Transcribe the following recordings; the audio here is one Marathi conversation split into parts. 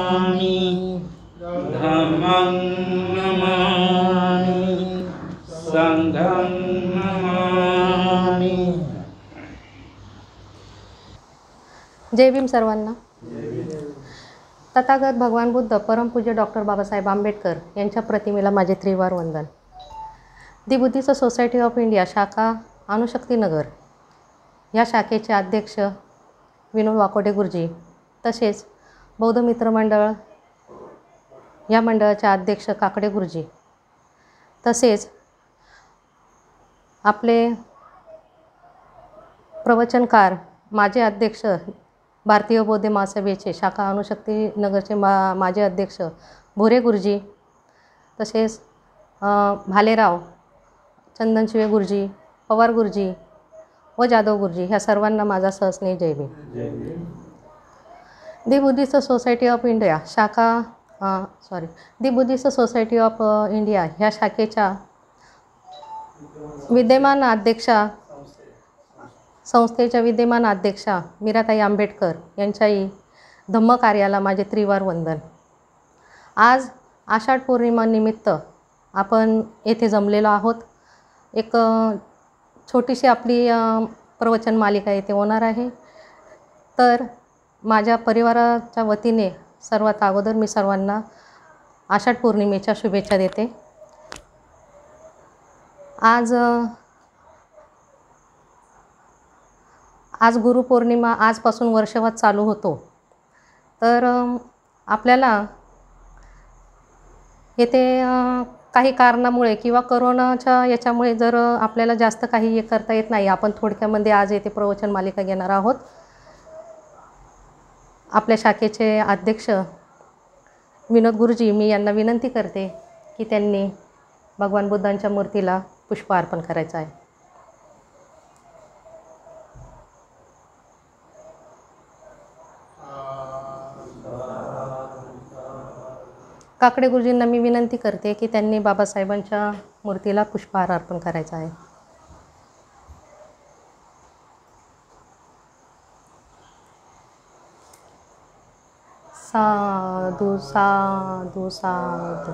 धम्मं नमामि संघं नमामि। जय भीम सर्वांना। तथागत भगवान बुद्ध परमपूज्य डॉक्टर बाबासाहेब आंबेडकर यांच्या प्रतिमेला माझे त्रिवार वंदन। दी बुद्धिस्ट सोसायटी ऑफ इंडिया शाखा अणुशक्तीनगर ह्या शाखेचे अध्यक्ष विनोद वाकोडे गुरुजी, तसेच बौद्ध मित्र मंडळ या मंडळाचे अध्यक्ष काकडे गुरुजी, तसेच आपले प्रवचनकार माजी अध्यक्ष भारतीय बौद्ध महासभेचे शाखा अणुशक्तीनगरचे माजी अध्यक्ष भोरे गुरुजी, तसेच भालेराव चंदनशिवे गुरुजी, पवार गुरुजी व जाधव गुरुजी ह्या सर्वांना माझा सहस्नेह Jai Bhim. The Buddhist Society of India the Buddhist Society of India ह्या शाखेच्या विद्यमान अध्यक्षा संस्थेच्या विद्यमान अध्यक्षा मीराताई आंबेडकर यांच्याही धम्म कार्याला माझे त्रिवार वंदन। आज आषाढ पौर्णिमेनिमित्त आपण येथे जमलेलो आहोत। एक छोटीशी आपली प्रवचन मालिका येथे होणार आहे। तर माझ्या परिवाराच्या वतीने सर्वात अगोदर मी सर्वांना आषाढ पौर्णिमेच्या शुभेच्छा देते। आज गुरुपौर्णिमा आजपासून वर्षभर चालू होतो। तर आपल्याला येथे काही कारणामुळे किंवा कोरोनाच्या याच्यामुळे जर आपल्याला जास्त काही हे करता येत नाही, आपण थोडक्यामध्ये आज येथे प्रवचन मालिका घेणार आहोत। आपल्या शाखेचे अध्यक्ष विनोद गुरुजी, मी यांना विनंती करते की त्यांनी भगवान बुद्धांच्या मूर्तीला पुष्प अर्पण करायचं आहे। काकडे गुरुजींना मी विनंती करते की त्यांनी बाबासाहेबांच्या मूर्तीला पुष्पहार अर्पण करायचा आहे। साधू साधू साधू।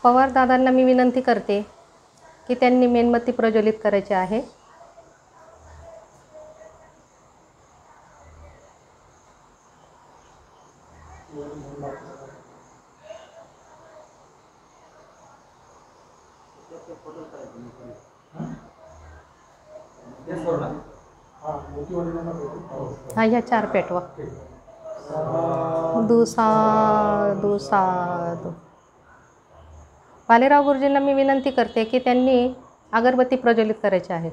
पवार दादांना मी विनंती करते की त्यांनी मेणबत्ती प्रज्वलित करायची आहे। हा, ह्या 4 पेटवा। साधू साधू साधू। भालेराव गुरुजींना मी विनंती करते की त्यांनी अगरबत्ती प्रज्वलित करायची आहे।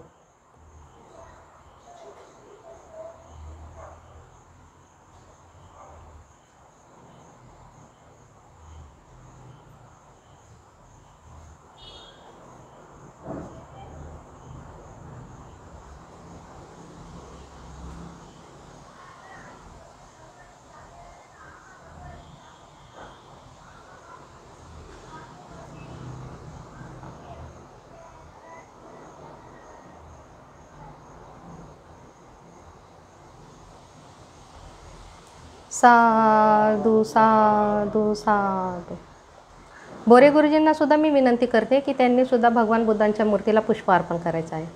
साधू साधू साधू। भोरे गुरुजींना सुद्धा मी विनंती करते की त्यांनी सुद्धा भगवान बुद्धांच्या मूर्तीला पुष्प अर्पण करायचं आहे।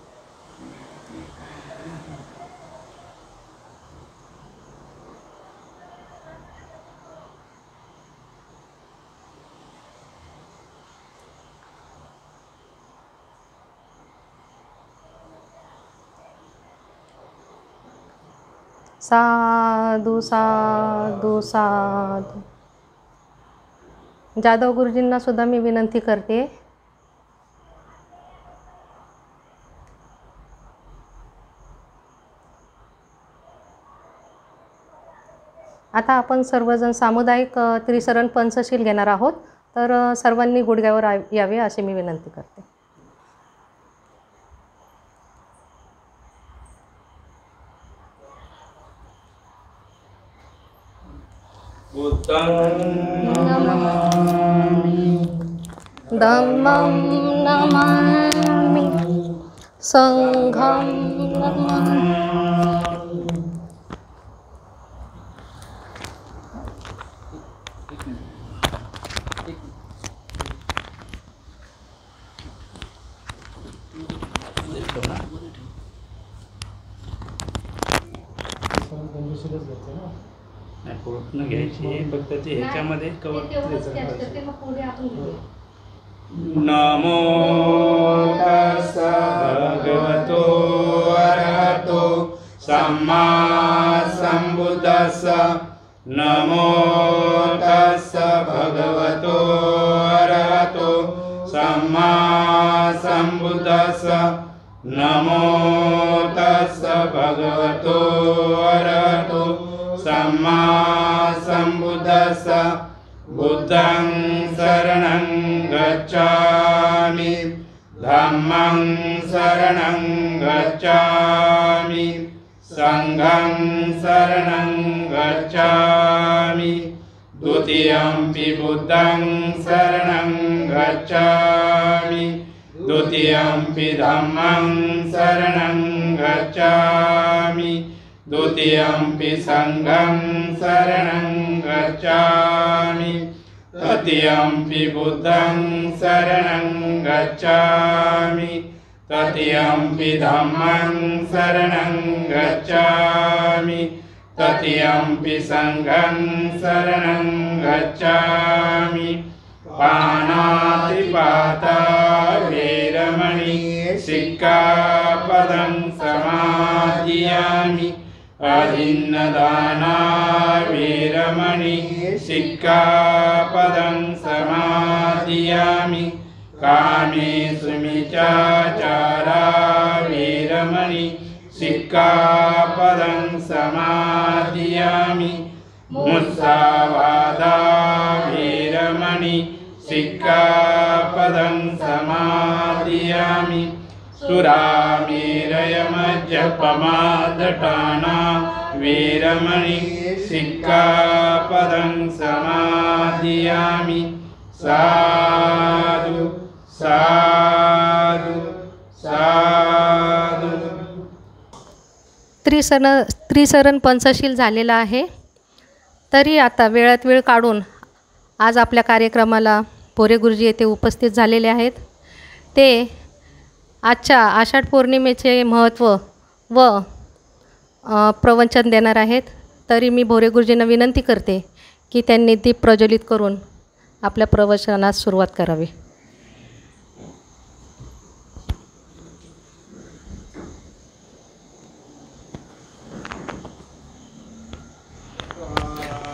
साधू साधू साधू। जाधव गुरुजींना सुद्धा मी विनंती करते आता आपण सर्वजण सामुदायिक त्रिशरण पंचशील घेणार आहोत। तर सर्वांनी गुडघ्यावर यावे अशी मी विनंती करते। बुद्धं नमामि धम्मं नमामि संघं नमामि। नाही पूर्ण घ्यायची फक्त ते ह्याच्यामध्ये कवर नमो तस्स भगवतो अरहतो सम्मा सम्बुद्धस्स नमो तस्स भगवतो अरहतो सम्मा सम्बुद्धस्स नमो तस्स भगवतो अरहतो सम्मा सम्बुद्धस्स बुद्धं शरणं गच्छामि धम्मं शरणं गच्छामि संघं शरणं गच्छामि द्वितीयंपि बुद्धं शरणं गच्छामि द्वितीयंपि धम्मं शरणं गच्छामि द्वितीयंपि संघं शरणं गच्छामि तृतीयंपि बुद्धं शरणं गच्छामि तृतीयंपि धम्मं शरणं गच्छामि तृतीयंपि संघं शरणं गच्छामि पानातिपाता वेरमणि सिक्खापदं समादियामि अदिन्नदाना वेरमणि सिक्खापदं समादियामि कामेषु मिच्छाचारा वेरमणि सिक्खापदं समादियामि मुस्सावादा वेरमणि सिक्खापदं समादियामि सुरामेरयमज्जपमादटाना वेरमणि सिक्खापदं समादियामि साधु साधु साधु। त्रिसरण पंचशील झालेला आहे, तरी आता वेळात वेळ काढून आज आपल्या कार्यक्रमाला भोरे गुरुजी येथे उपस्थित झालेले आहेत। ते आजच्या आषाढ पौर्णिमेचे महत्त्व व प्रवचन देणार आहेत। तरी मी भोरे गुरुजींना विनंती करते की त्यांनी दीप प्रज्वलित करून आपल्या प्रवचनास सुरुवात करावी।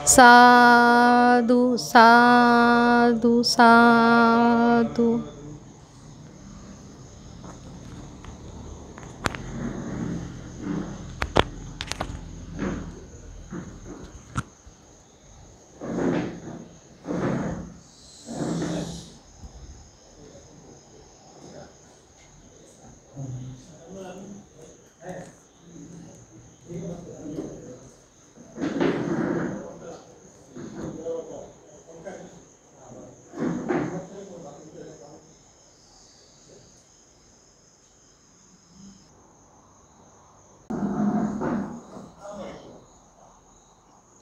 साधु साधु साधु।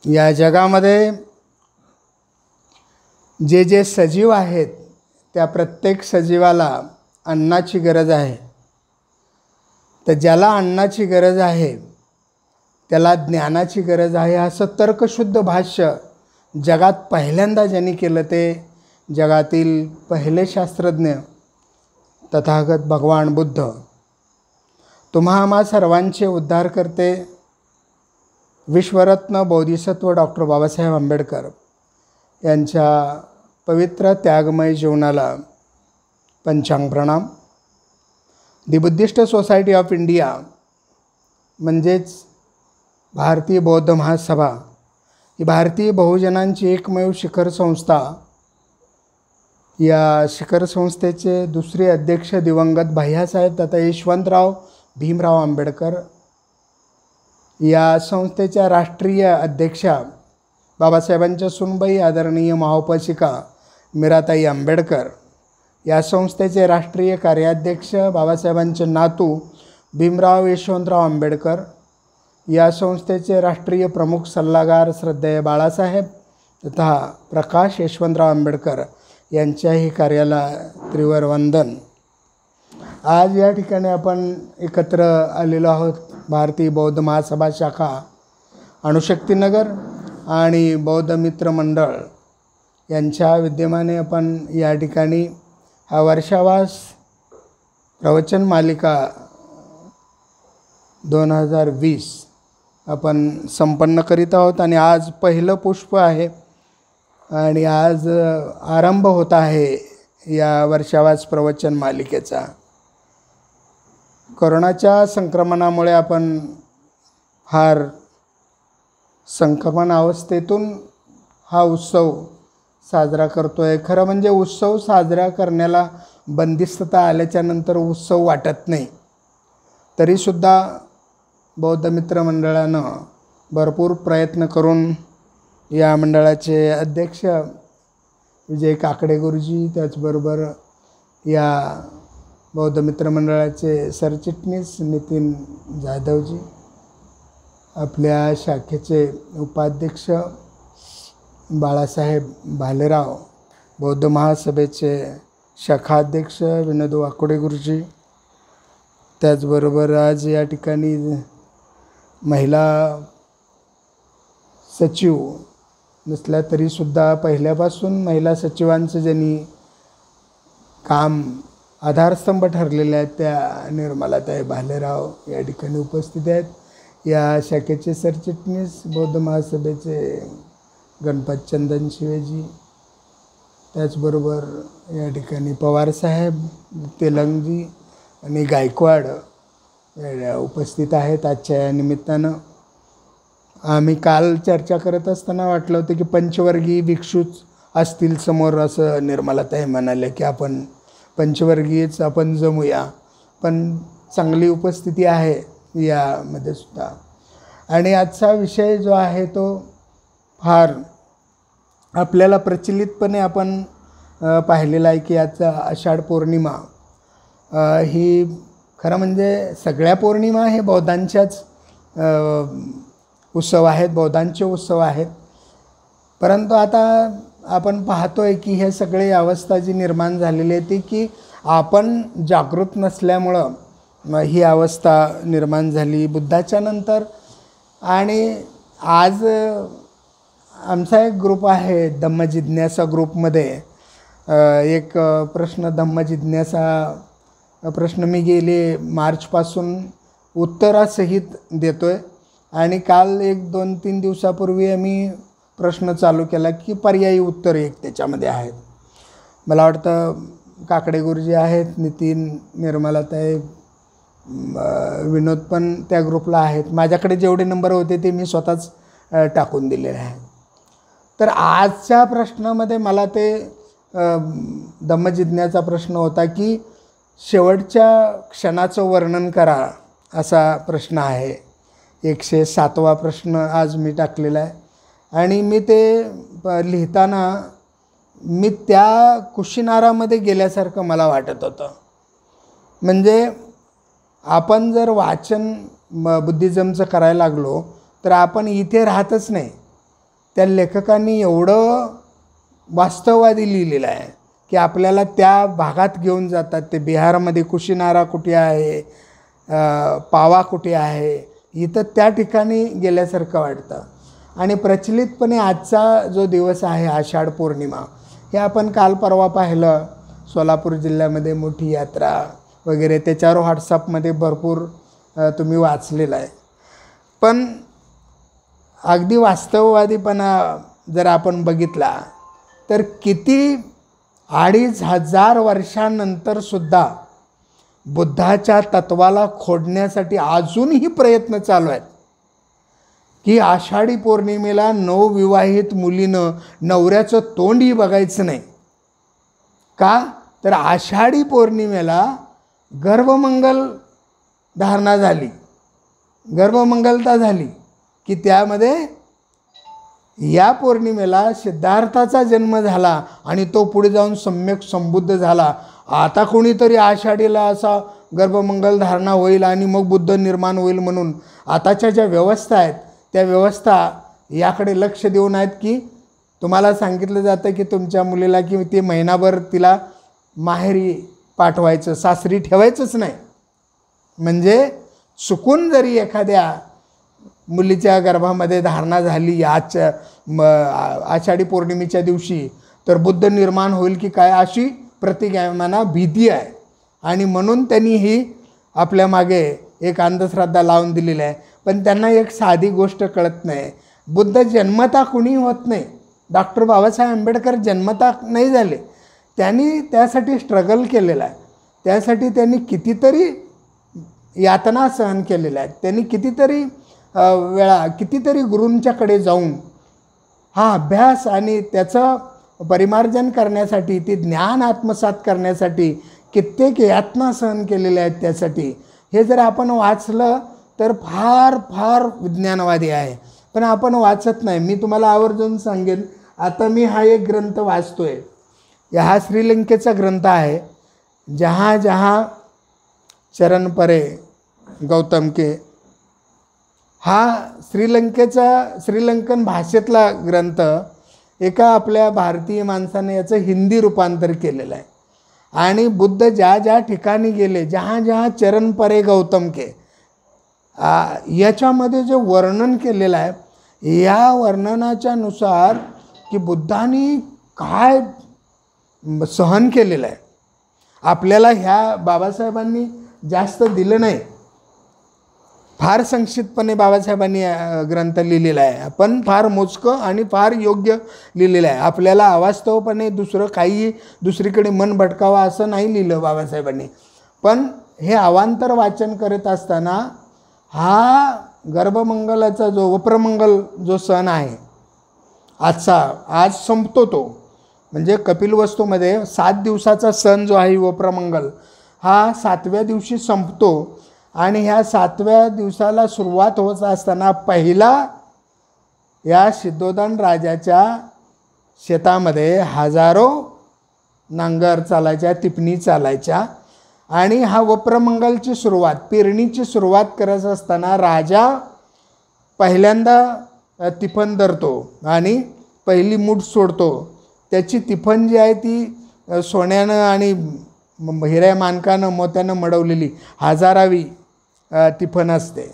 या जगामध्ये जे जे सजीव आहेत त्या प्रत्येक सजीवाला अन्नाची गरज आहे। तर ज्याला अन्नाची गरज आहे त्याला ज्ञानाची गरज आहे, असं तर्कशुद्ध भाष्य जगात पहिल्यांदा ज्यांनी केलं ते जगातील पहिले शास्त्रज्ञ तथागत भगवान बुद्ध। तुम्हा आम्हा सर्वांचे उद्धार करते विश्वरत्न बोधिसत्व डॉक्टर बाबासाहेब आंबेडकर यांच्या पवित्र त्यागमय जीवनाला पंचांग प्रणाम। दी बुद्धिस्ट सोसायटी ऑफ इंडिया म्हणजेच भारतीय बौद्ध महासभा ही भारतीय बहुजनांची एकमेव शिखर संस्था। या शिखर संस्थेचे दुसरे अध्यक्ष दिवंगत भैयासाहेब तथा यशवंतराव भीमराव आंबेडकर, या संस्थेच्या राष्ट्रीय अध्यक्षा बाबासाहेबांच्या सुनबाई आदरणीय महाउपासिका मीराताई आंबेडकर या संस्थेचे राष्ट्रीय कार्याध्यक्ष बाबासाहेबांचे नातू भीमराव यशवंतराव आंबेडकर, या संस्थेचे राष्ट्रीय प्रमुख सल्लागार श्रद्धेय बाळासाहेब तथा प्रकाश यशवंतराव आंबेडकर यांच्याही कार्याला त्रिवार वंदन. आज या ठिकाणी आपण एकत्र आलेलो आहोत. भारतीय बौद्ध महासभा शाखा अणुशक्तीनगर आणि बौद्ध मित्र मंडळ यांच्या विद्यमाने आपण या ठिकाणी हा वर्षावास प्रवचन मालिका 2020 आपण संपन्न करीत आहोत. आणि आज पहिलं पुष्प आहे आणि आज आरंभ होत आहे या वर्षावास प्रवचन मालिकेचा. कोरोनाच्या संक्रमणामुळे आपण फार संक्रमण अवस्थेतून हा उत्सव साजरा करतो आहे. खरं म्हणजे उत्सव साजरा करण्याला बंदिस्तता आल्याच्यानंतर उत्सव वाटत नाही. तरीसुद्धा बौद्ध मित्र मंडळानं भरपूर प्रयत्न करून या मंडळाचे अध्यक्ष विजय काकडे गुरुजी, त्याचबरोबर या बौद्ध मित्र मंडळाचे सरचिटणीस नितीन जाधवजी, आपल्या शाखेचे उपाध्यक्ष बाळासाहेब भालेराव, बौद्ध महासभेचे शाखाध्यक्ष विनोद वाकोडे गुरुजी, त्याचबरोबर आज या ठिकाणी महिला सचिव नसल्या तरीसुद्धा पहिल्यापासून महिला सचिवांचं ज्यांनी काम आधारस्तंभ ठरलेले आहेत त्या निर्मलाताई भालेराव या ठिकाणी उपस्थित आहेत. या शाखेचे सरचिटणीस बौद्ध महासभेचे गणपत चंदन शिवेजी, त्याचबरोबर या ठिकाणी पवारसाहेब तेलंगजी आणि गायकवाड उपस्थित आहेत. आजच्या या निमित्तानं आम्ही काल चर्चा करत असताना वाटलं होतं की पंचवर्गीय भिक्षूच असतील समोर, असं निर्मलाताई म्हणाले की आपण पंचवर्गीयच आपण जमूया. पण चांगली उपस्थिती आहे यामध्ये सुद्धा. आणि आजचा विषय जो आहे तो फार आपल्याला प्रचलितपणे आपण पाहिलेला आहे की आजचा आषाढ पौर्णिमा ही खरं म्हणजे सगळ्या पौर्णिमा हे बौद्धांच्याच उत्सव आहेत, बौद्धांचे उत्सव आहेत. परंतु आता आपण पाहतो आहे की हे सगळे अवस्था जी निर्माण झालेली आहे ती की आपण जागृत नसल्यामुळं ही अवस्था निर्माण झाली बुद्धाच्या नंतर. आणि आज आमचा एक ग्रुप आहे धम्मजिज्ञासा ग्रुपमध्ये एक प्रश्न धम्मजिज्ञासा प्रश्न मी गेले मार्चपासून उत्तरासहित देतो आहे. आणि काल 1-2-3 दिवसापूर्वी आम्ही प्रश्न चालू केला की पर्यायी उत्तर एक त्याच्यामध्ये आहेत. मला वाटतं काकडे गुरुजी आहेत, नितीन, निर्मलाताई, विनोद पण त्या ग्रुपला आहेत. माझ्याकडे जेवढे नंबर होते ते मी स्वतःच टाकून दिलेले आहेत. तर आजच्या प्रश्नामध्ये मला ते धम्मजिज्ञाचा प्रश्न होता की शेवटच्या क्षणाचं वर्णन करा असा प्रश्न आहे. 107वा प्रश्न आज मी टाकलेला आहे. आणि मी ते लिहिताना मी त्या कुशीनारामध्ये गेल्यासारखं मला वाटत होतं. म्हणजे आपण जर वाचन बुद्धिझमचं करायला लागलो तर आपण इथे राहतच नाही. त्या लेखकांनी एवढं वास्तववादी लिहिलेलं आहे की आपल्याला त्या भागात घेऊन जातात. ते बिहारमध्ये कुशीनारा कुठे आहे, पावा कुठे आहे, इथं त्या ठिकाणी गेल्यासारखं वाटतं. आणि प्रचलितपणे आजचा जो दिवस आहे आषाढ पौर्णिमा हे आपण काल परवा पाहिलं. सोलापूर जिल्ह्यामध्ये मोठी यात्रा वगैरे त्याच्यावर व्हॉट्सअपमध्ये भरपूर तुम्ही वाचलेलं आहे. पण अगदी वास्तववादीपणा जर आपण बघितला तर किती 2500 वर्षांनंतरसुद्धा बुद्धाच्या तत्वाला खोडण्यासाठी अजूनही प्रयत्न चालू आहेत की आषाढी पौर्णिमेला नवविवाहित मुलीनं नवऱ्याचं तोंडही बघायचं नाही. का तर आषाढी पौर्णिमेला गर्भमंगल धारणा झाली, गर्भमंगलता झाली की त्यामध्ये या पौर्णिमेला सिद्धार्थाचा जन्म झाला आणि तो पुढे जाऊन सम्यक संबुद्ध झाला. आता कोणीतरी आषाढीला असा गर्भमंगल धारणा होईल आणि मग बुद्ध निर्माण होईल म्हणून आताच्या ज्या व्यवस्था आहेत त्या व्यवस्था याकडे लक्ष देऊन आहेत की तुम्हाला सांगितलं जातं की तुमच्या मुलीला की ते महिनाभर तिला माहेरी पाठवायचं, सासरी ठेवायचंच नाही. म्हणजे चुकून जरी एखाद्या मुलीच्या गर्भामध्ये धारणा झाली आषाढी पौर्णिमेच्या दिवशी तर बुद्ध निर्माण होईल की काय अशी प्रतिज्ञाना भीती आहे. आणि म्हणून त्यांनी ही आपल्या मागे एक अंधश्रद्धा लावून दिलेली आहे. पण त्यांना एक साधी गोष्ट कळत नाही, बुद्ध जन्मता कुणी होत नाही. डॉक्टर बाबासाहेब आंबेडकर जन्मता नाही झाले, त्यांनी त्यासाठी स्ट्रगल केलेला आहे. त्यासाठी त्यांनी कितीतरी यातना सहन केलेल्या आहेत. त्यांनी कितीतरी वेळा कितीतरी गुरूंच्याकडे जाऊन हा अभ्यास आणि त्याचं परिमार्जन करण्यासाठी, ते ज्ञान आत्मसात करण्यासाठी कित्येक यातना सहन केलेल्या आहेत. त्यासाठी हे जर आपण वाचलं तर फार फार विज्ञानवादी आहे, पण आपण वाचत नाही. मी तुम्हाला आवर्जून सांगेन, आता मी हा एक ग्रंथ वाचतो आहे, हा श्रीलंकेचा ग्रंथ आहे, जहाँ जहाँ चरण परे गौतम के. हा श्रीलंकन भाषेतला ग्रंथ एका आपल्या भारतीय माणसाने याचं हिंदी रूपांतर केलेलं आहे. आणि बुद्ध ज्या ज्या ठिकाणी गेले, जहाँ जहाँ चरण परे गौतम के, याच्यामध्ये जे वर्णन केलेलं आहे, या वर्णनाच्या नुसार की बुद्धांनी काय सहन केलेलं आहे आपल्याला ह्या बाबासाहेबांनी जास्त दिलं नाही. फार संक्षिप्तपणे बाबासाहेबांनी ग्रंथ लिहिलेला आहे, पण फार मोजकं आणि फार योग्य लिहिलेलं आहे. आपल्याला अवास्तवपणे दुसरं काही दुसरीकडे मन भटकावा असं नाही लिहिलं बाबासाहेबांनी. पण हे अवांतर वाचन करत असताना हा गर्भमंगलाचा जो वप्रमंगल जो सण आहे आज संपतो. तो म्हणजे कपिलवस्तूमध्ये 7 दिवसाचा सण जो आहे वप्रमंगल, हा 7व्या दिवशी संपतो. आणि ह्या 7व्या दिवसाला सुरुवात होत असताना पहिला या सिद्धोधन राजाच्या शेतामध्ये हजारो नांगर चालायच्या, टिपणी चालायच्या. आणि हा वप्रमंगलची सुरुवात, पेरणीची सुरुवात करत असताना राजा पहिल्यांदा तिफन धरतो आणि पहिली मूठ सोडतो. त्याची तिफन जी आहे ती सोन्यानं आणि हिऱ्या मानकानं मोत्यानं मडवलेली 1000वी तिफन असते.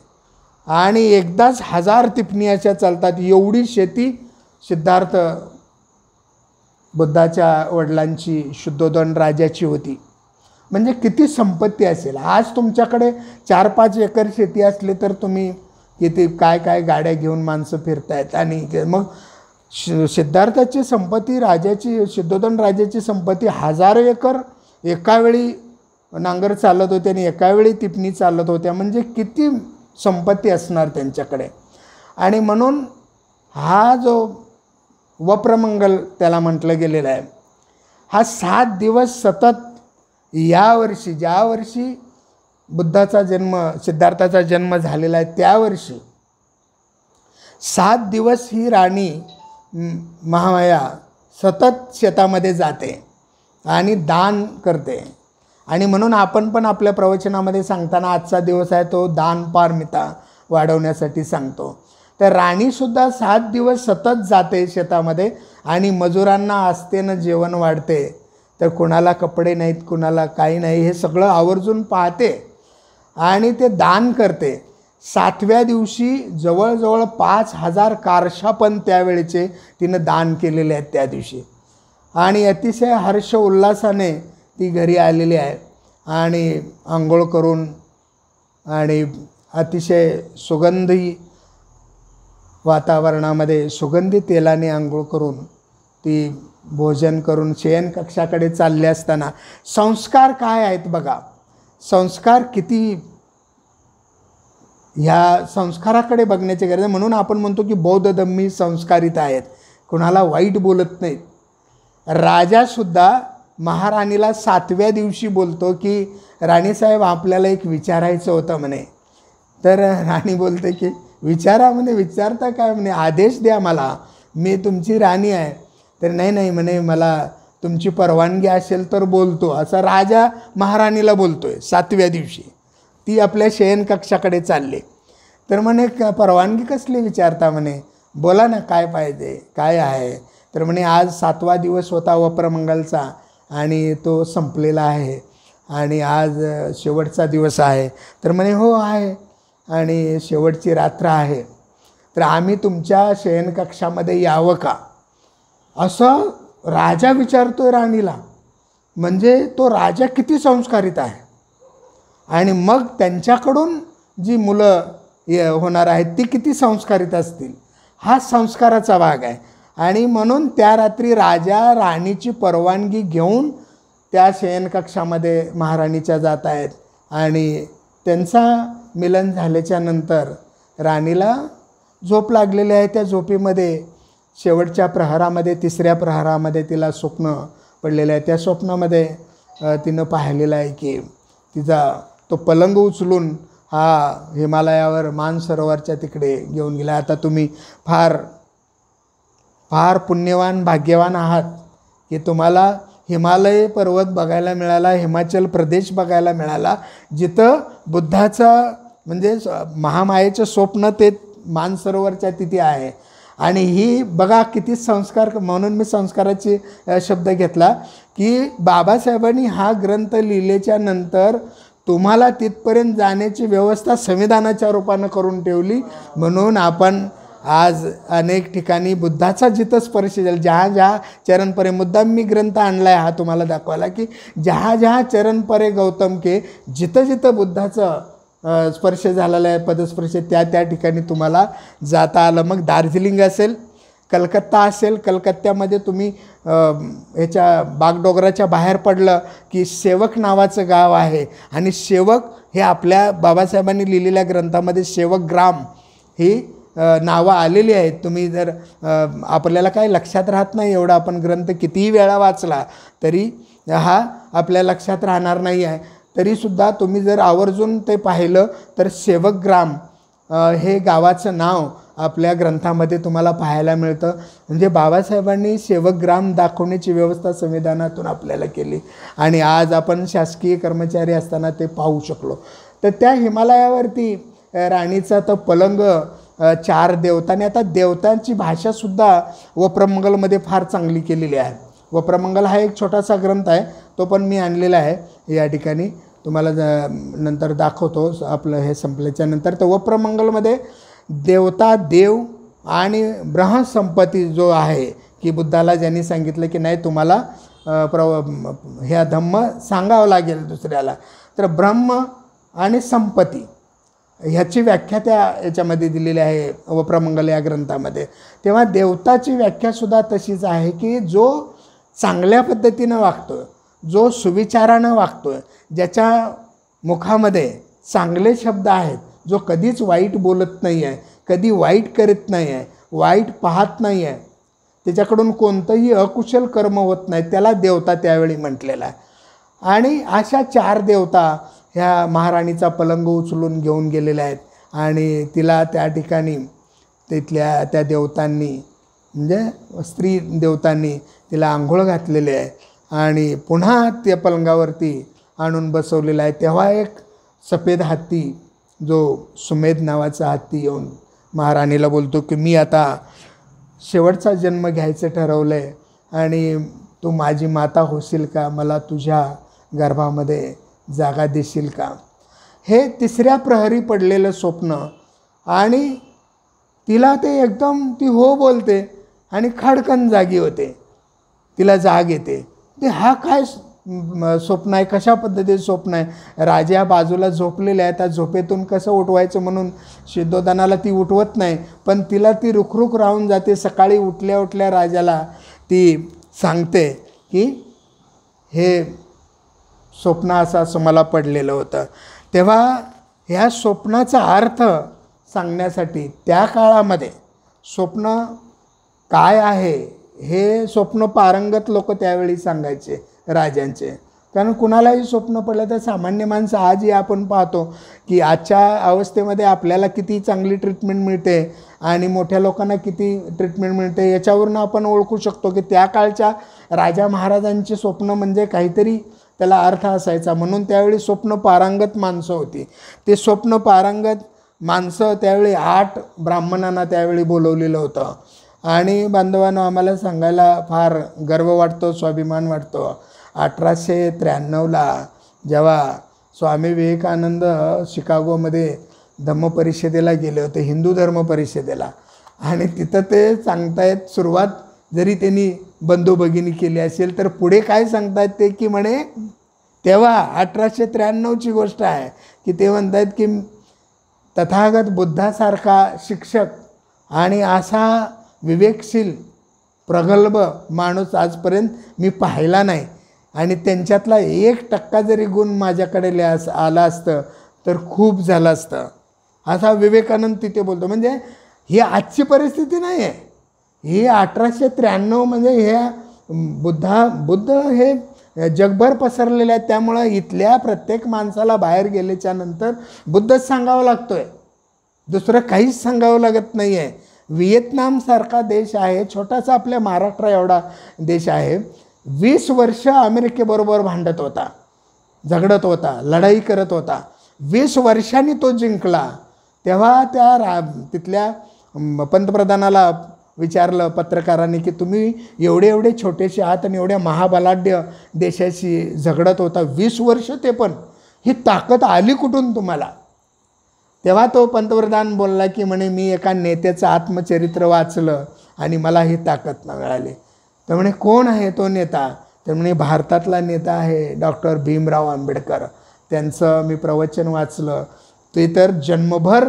आणि एकदाच 1000 टिपणी अशा चालतात. एवढी शेती सिद्धार्थ बुद्धाच्या वडिलांची, शुद्धोधन राजाची होती. म्हणजे किती संपत्ती असेल. आज तुमच्याकडे 4-5 एकर शेती असली तर तुम्ही किती काय काय गाड्या घेऊन माणसं फिरतायत. आणि मग सिद्धार्थाची संपत्ती, राजाची, शुद्धोधन राजाची संपत्ती 1000 एकर एकावेळी नांगर चालत होते आणि एकावेळी टिपणी चालत होत्या. म्हणजे किती संपत्ती असणार त्यांच्याकडे. आणि म्हणून हा जो वप्रमंगल त्याला म्हटलं गेलेलं आहे, हा 7 दिवस सतत यावर्षी, ज्या वर्षी बुद्धाचा जन्म, सिद्धार्थाचा जन्म झालेला आहे, त्या वर्षी 7 दिवस ही राणी महामाया सतत शेतामध्ये जाते आणि दान करते. आणि म्हणून आपण पण आपल्या प्रवचनामध्ये सांगताना आजचा दिवस आहे तो दान पारमिता वाढवण्यासाठी सांगतो. तर राणीसुद्धा 7 दिवस सतत जाते शेतामध्ये आणि मजुरांना आस्थेनं जेवण वाढते. तर कुणाला कपडे नाहीत, कुणाला काही नाही, हे सगळं आवर्जून पाहते आणि ते दान करते. 7व्या दिवशी जवळजवळ 5000 कारशा पण त्यावेळेचे तिनं दान केलेले आहेत त्या दिवशी. आणि अतिशय हर्ष उल्हासाने ती घरी आलेली आहे आणि आंघोळ करून आणि अतिशय सुगंधी वातावरणामध्ये सुगंधी तेलाने आंघोळ करून ती भोजन करून शयन कक्षाकडे चालले असताना संस्कार काय आहेत बघा. संस्कार किती, ह्या संस्काराकडे बघण्याची गरज आहे. म्हणून आपण म्हणतो की बौद्ध धम्मी संस्कारित आहेत, कुणाला वाईट बोलत नाहीत. राजासुद्धा महाराणीला 7व्या दिवशी बोलतो की राणीसाहेब आपल्याला एक विचारायचं होतं म्हणे. तर राणी बोलते की विचारा म्हणे. विचारता काय म्हणे, आदेश द्या मला. मी तुमची राणी आहे. तर नाही नाही म्हणे, मला तुमची परवानगी असेल तर बोलतो, असा राजा महाराणीला बोलतोय 7व्या दिवशी. ती आपल्या शयनकक्षाकडे चालली. तर म्हणे परवानगी कसली विचारता म्हणे, बोला ना काय पाहिजे काय आहे. तर म्हणे आज 7वा दिवस होता वप्रमंगलचा आणि तो संपलेला आहे आणि आज शेवटचा दिवस आहे. तर म्हणे हो आहे आणि शेवटची रात्र आहे, तर आम्ही तुमच्या शयनकक्षामध्ये यावं का, असं राजा विचारतोय राणीला. म्हणजे तो राजा किती संस्कारित आहे. आणि मग त्यांच्याकडून जी मुलं होणार आहेत ती किती संस्कारित असतील, हा संस्काराचा भाग आहे. आणि म्हणून त्या रात्री राजा राणीची परवानगी घेऊन त्या शयनकक्षामध्ये महाराणीच्या जात आहेत. आणि त्यांचा मिलन झाल्याच्या नंतर राणीला झोप लागलेली आहे. त्या झोपेमध्ये शेवटच्या प्रहरामध्ये 3ऱ्या प्रहरामध्ये तिला स्वप्न पडलेलं आहे. त्या स्वप्नामध्ये तिनं पाहिलेलं आहे की तिचा तो पलंग उचलून हा हिमालयावर मानसरोवरच्या तिकडे घेऊन गेला. आता तुम्ही फार फार पुण्यवान भाग्यवान आहात की तुम्हाला हिमालय पर्वत बघायला मिळाला, हिमाचल प्रदेश बघायला मिळाला, जिथं बुद्धाचा म्हणजे महामायेचं स्वप्न ते मानसरोवरच्या तिथे आहे. आणि ही बघा किती संस्कार, म्हणून मी संस्काराची शब्द घेतला की बाबासाहेबांनी हा ग्रंथ लिहिल्याच्या नंतर तुम्हाला तिथपर्यंत जाण्याची व्यवस्था संविधानाच्या रूपानं करून ठेवली. म्हणून आपण आज अनेक ठिकाणी बुद्धाचा जिथं स्पर्श झाला, जहाँ जहाँ चरण परे, मुद्दाम मी ग्रंथ आणला आहे हा तुम्हाला दाखवायला की जहाँ जहाँ चरण परे गौतम के, जिथं जिथं बुद्धाचं स्पर्श झालेला आहे पदस्पर्श, त्या त्या ठिकाणी तुम्हाला जाता आलं. मग दार्जिलिंग असेल, कलकत्ता असेल, कलकत्त्यामध्ये तुम्ही ह्याच्या बागडोगराच्या बाहेर पडलं की सेवक नावाचं गाव आहे. आणि सेवक हे आपल्या बाबासाहेबांनी लिहिलेल्या ग्रंथामध्ये सेवकग्राम ही नावं आलेली आहेत. तुम्ही जर आपल्याला काय लक्षात राहत नाही एवढा, आपण ग्रंथ कितीही वेळा वाचला तरी हा आपल्या लक्षात राहणार नाही आहे. तरीसुद्धा तुम्ही जर आवर्जून ते पाहिलं तर सेवकग्राम हे गावाचं नाव आपल्या ग्रंथामध्ये तुम्हाला पाहायला मिळतं. म्हणजे बाबासाहेबांनी सेवकग्राम दाखवण्याची व्यवस्था संविधानातून आपल्याला केली आणि आज आपण शासकीय कर्मचारी असताना ते पाहू शकलो. तर त्या हिमालयावरती राणीचा तो पलंग 4 देवतांनी, आता देवतांची भाषासुद्धा वप्रमंगलमध्ये फार चांगली केलेली आहे. वप्रमंगल हा एक छोटासा ग्रंथ आहे, तो पण मी आणलेला आहे या ठिकाणी, तुम्हाला नंतर दाखवतो आपलं हे संपल्याच्या नंतर. तर वप्रमंगलमध्ये देवता, देव आणि ब्रह्मसंपत्ती जो आहे की बुद्धाला ज्यांनी सांगितलं की नाही तुम्हाला ह्या धम्म सांगावं लागेल दुसऱ्याला, तर ब्रह्म आणि संपत्ती ह्याची व्याख्या त्या याच्यामध्ये दिलेली आहे वप्रमंगल या ग्रंथामध्ये. तेव्हा देवताची व्याख्यासुद्धा तशीच आहे की जो चांगल्या पद्धतीनं वागतो, जो सुविचारानं वागतो, ज्याच्या मुखामध्ये चांगले शब्द आहेत, जो कधीच वाईट बोलत नाही आहे, कधी वाईट करत नाही आहे, वाईट पाहत नाही आहे, त्याच्याकडून कोणतंही अकुशल कर्म होत नाही, त्याला देवता त्यावेळी म्हटलेला आहे. आणि अशा 4 देवता ह्या महाराणीचा पलंग उचलून घेऊन गेलेल्या आहेत आणि तिला त्या ठिकाणी तिथल्या त्या देवतांनी म्हणजे स्त्री देवतांनी तिला आंघोळ घातलेले आहे आणि पुन्हा त्या पलंगावरती आणून बसवलेला आहे. तेव्हा एक सफेद हत्ती, जो सुमेध नावाचा हत्ती, येऊन महाराणीला बोलतो की मी आता शेवटचा जन्म घ्यायचं ठरवलं आहे आणि तू माझी माता होशील का, मला तुझ्या गर्भामध्ये जागा देशील का. हे 3ऱ्या प्रहरी पडलेलं स्वप्न आणि तिला ते एकदम ती हो बोलते आणि खडकन जागी होते, तिला जाग येते. ते हा काय स्वप्न आहे, कशा पद्धतीचं स्वप्न आहे. राजा बाजूला झोपलेले आहे, त्या झोपेतून कसं उठवायचं म्हणून सिद्धोधनाला ती उठवत नाही, पण तिला ती रुखरुख राहून जाते. सकाळी उठल्या उठल्या राजाला ती सांगते की हे स्वप्न असं मला पडलेलं होतं. तेव्हा ह्या स्वप्नाचा अर्थ सांगण्यासाठी त्या काळामध्ये स्वप्न काय आहे हे स्वप्न पारंगत लोक त्यावेळी सांगायचे राजांचे. कारण कुणालाही स्वप्न पडलं तर सामान्य माणसं आजही आपण पाहतो की आजच्या अवस्थेमध्ये आपल्याला किती चांगली ट्रीटमेंट मिळते आणि मोठ्या लोकांना किती ट्रीटमेंट मिळते याच्यावरून आपण ओळखू शकतो की त्या काळच्या राजा महाराजांचे स्वप्न म्हणजे काहीतरी त्याला अर्थ असायचा. म्हणून त्यावेळी स्वप्न पारंगत माणसं होती. ते स्वप्न पारंगत माणसं त्यावेळी 8 ब्राह्मणांना त्यावेळी बोलवलेलं होतं. आणि बांधवांनो, आम्हाला सांगायला फार गर्व वाटतो, स्वाभिमान वाटतो. 1893ला जेव्हा स्वामी विवेकानंद शिकागोमध्ये धम्मपरिषदेला गेले होते, हिंदू धर्म परिषदेला, आणि तिथं ते सांगतायत, सुरुवात जरी त्यांनी बंधू भगिनी केली असेल तर पुढे काय सांगतायत ते की म्हणे, तेव्हा 1893ची गोष्ट आहे की ते म्हणतायत की तथागत बुद्धासारखा शिक्षक आणि असा विवेकशील प्रगल्भ माणूस आजपर्यंत मी पाहिला नाही, आणि त्यांच्यातला 1% जरी गुण माझ्याकडे आला असतं तर खूप झालं असतं, असा विवेकानंद तिथे बोलतो. म्हणजे ही आजची परिस्थिती नाही आहे, ही 1893 म्हणजे ह्या बुद्ध हे जगभर पसरलेले आहेत. त्यामुळं इथल्या प्रत्येक माणसाला बाहेर गेल्याच्या नंतर बुद्धच सांगावं लागतो आहे, दुसरं काहीच सांगावं लागत नाही आहे. व्हिएतनामसारखा देश आहे, छोटासा आपल्या महाराष्ट्र एवढा देश आहे, 20 वर्ष अमेरिकेबरोबर भांडत होता, झगडत होता, लढाई करत होता. 20 वर्षांनी तो जिंकला. तेव्हा त्या तिथल्या पंतप्रधानाला विचारलं पत्रकारांनी की तुम्ही एवढे छोटेसे आहात आणि एवढ्या महाबलाढ्य देशाशी झगडत होता 20 वर्ष, ते पण ही ताकद आली कुठून तुम्हाला? तेव्हा तो पंतप्रधान बोलला की म्हणे मी एका नेत्याचं आत्मचरित्र वाचलं आणि मला ही ताकद मिळाली. तर म्हणे कोण आहे तो नेता? तर म्हणे भारतातला नेता आहे डॉक्टर भीमराव आंबेडकर. त्यांचं मी प्रवचन वाचलं. ते तर जन्मभर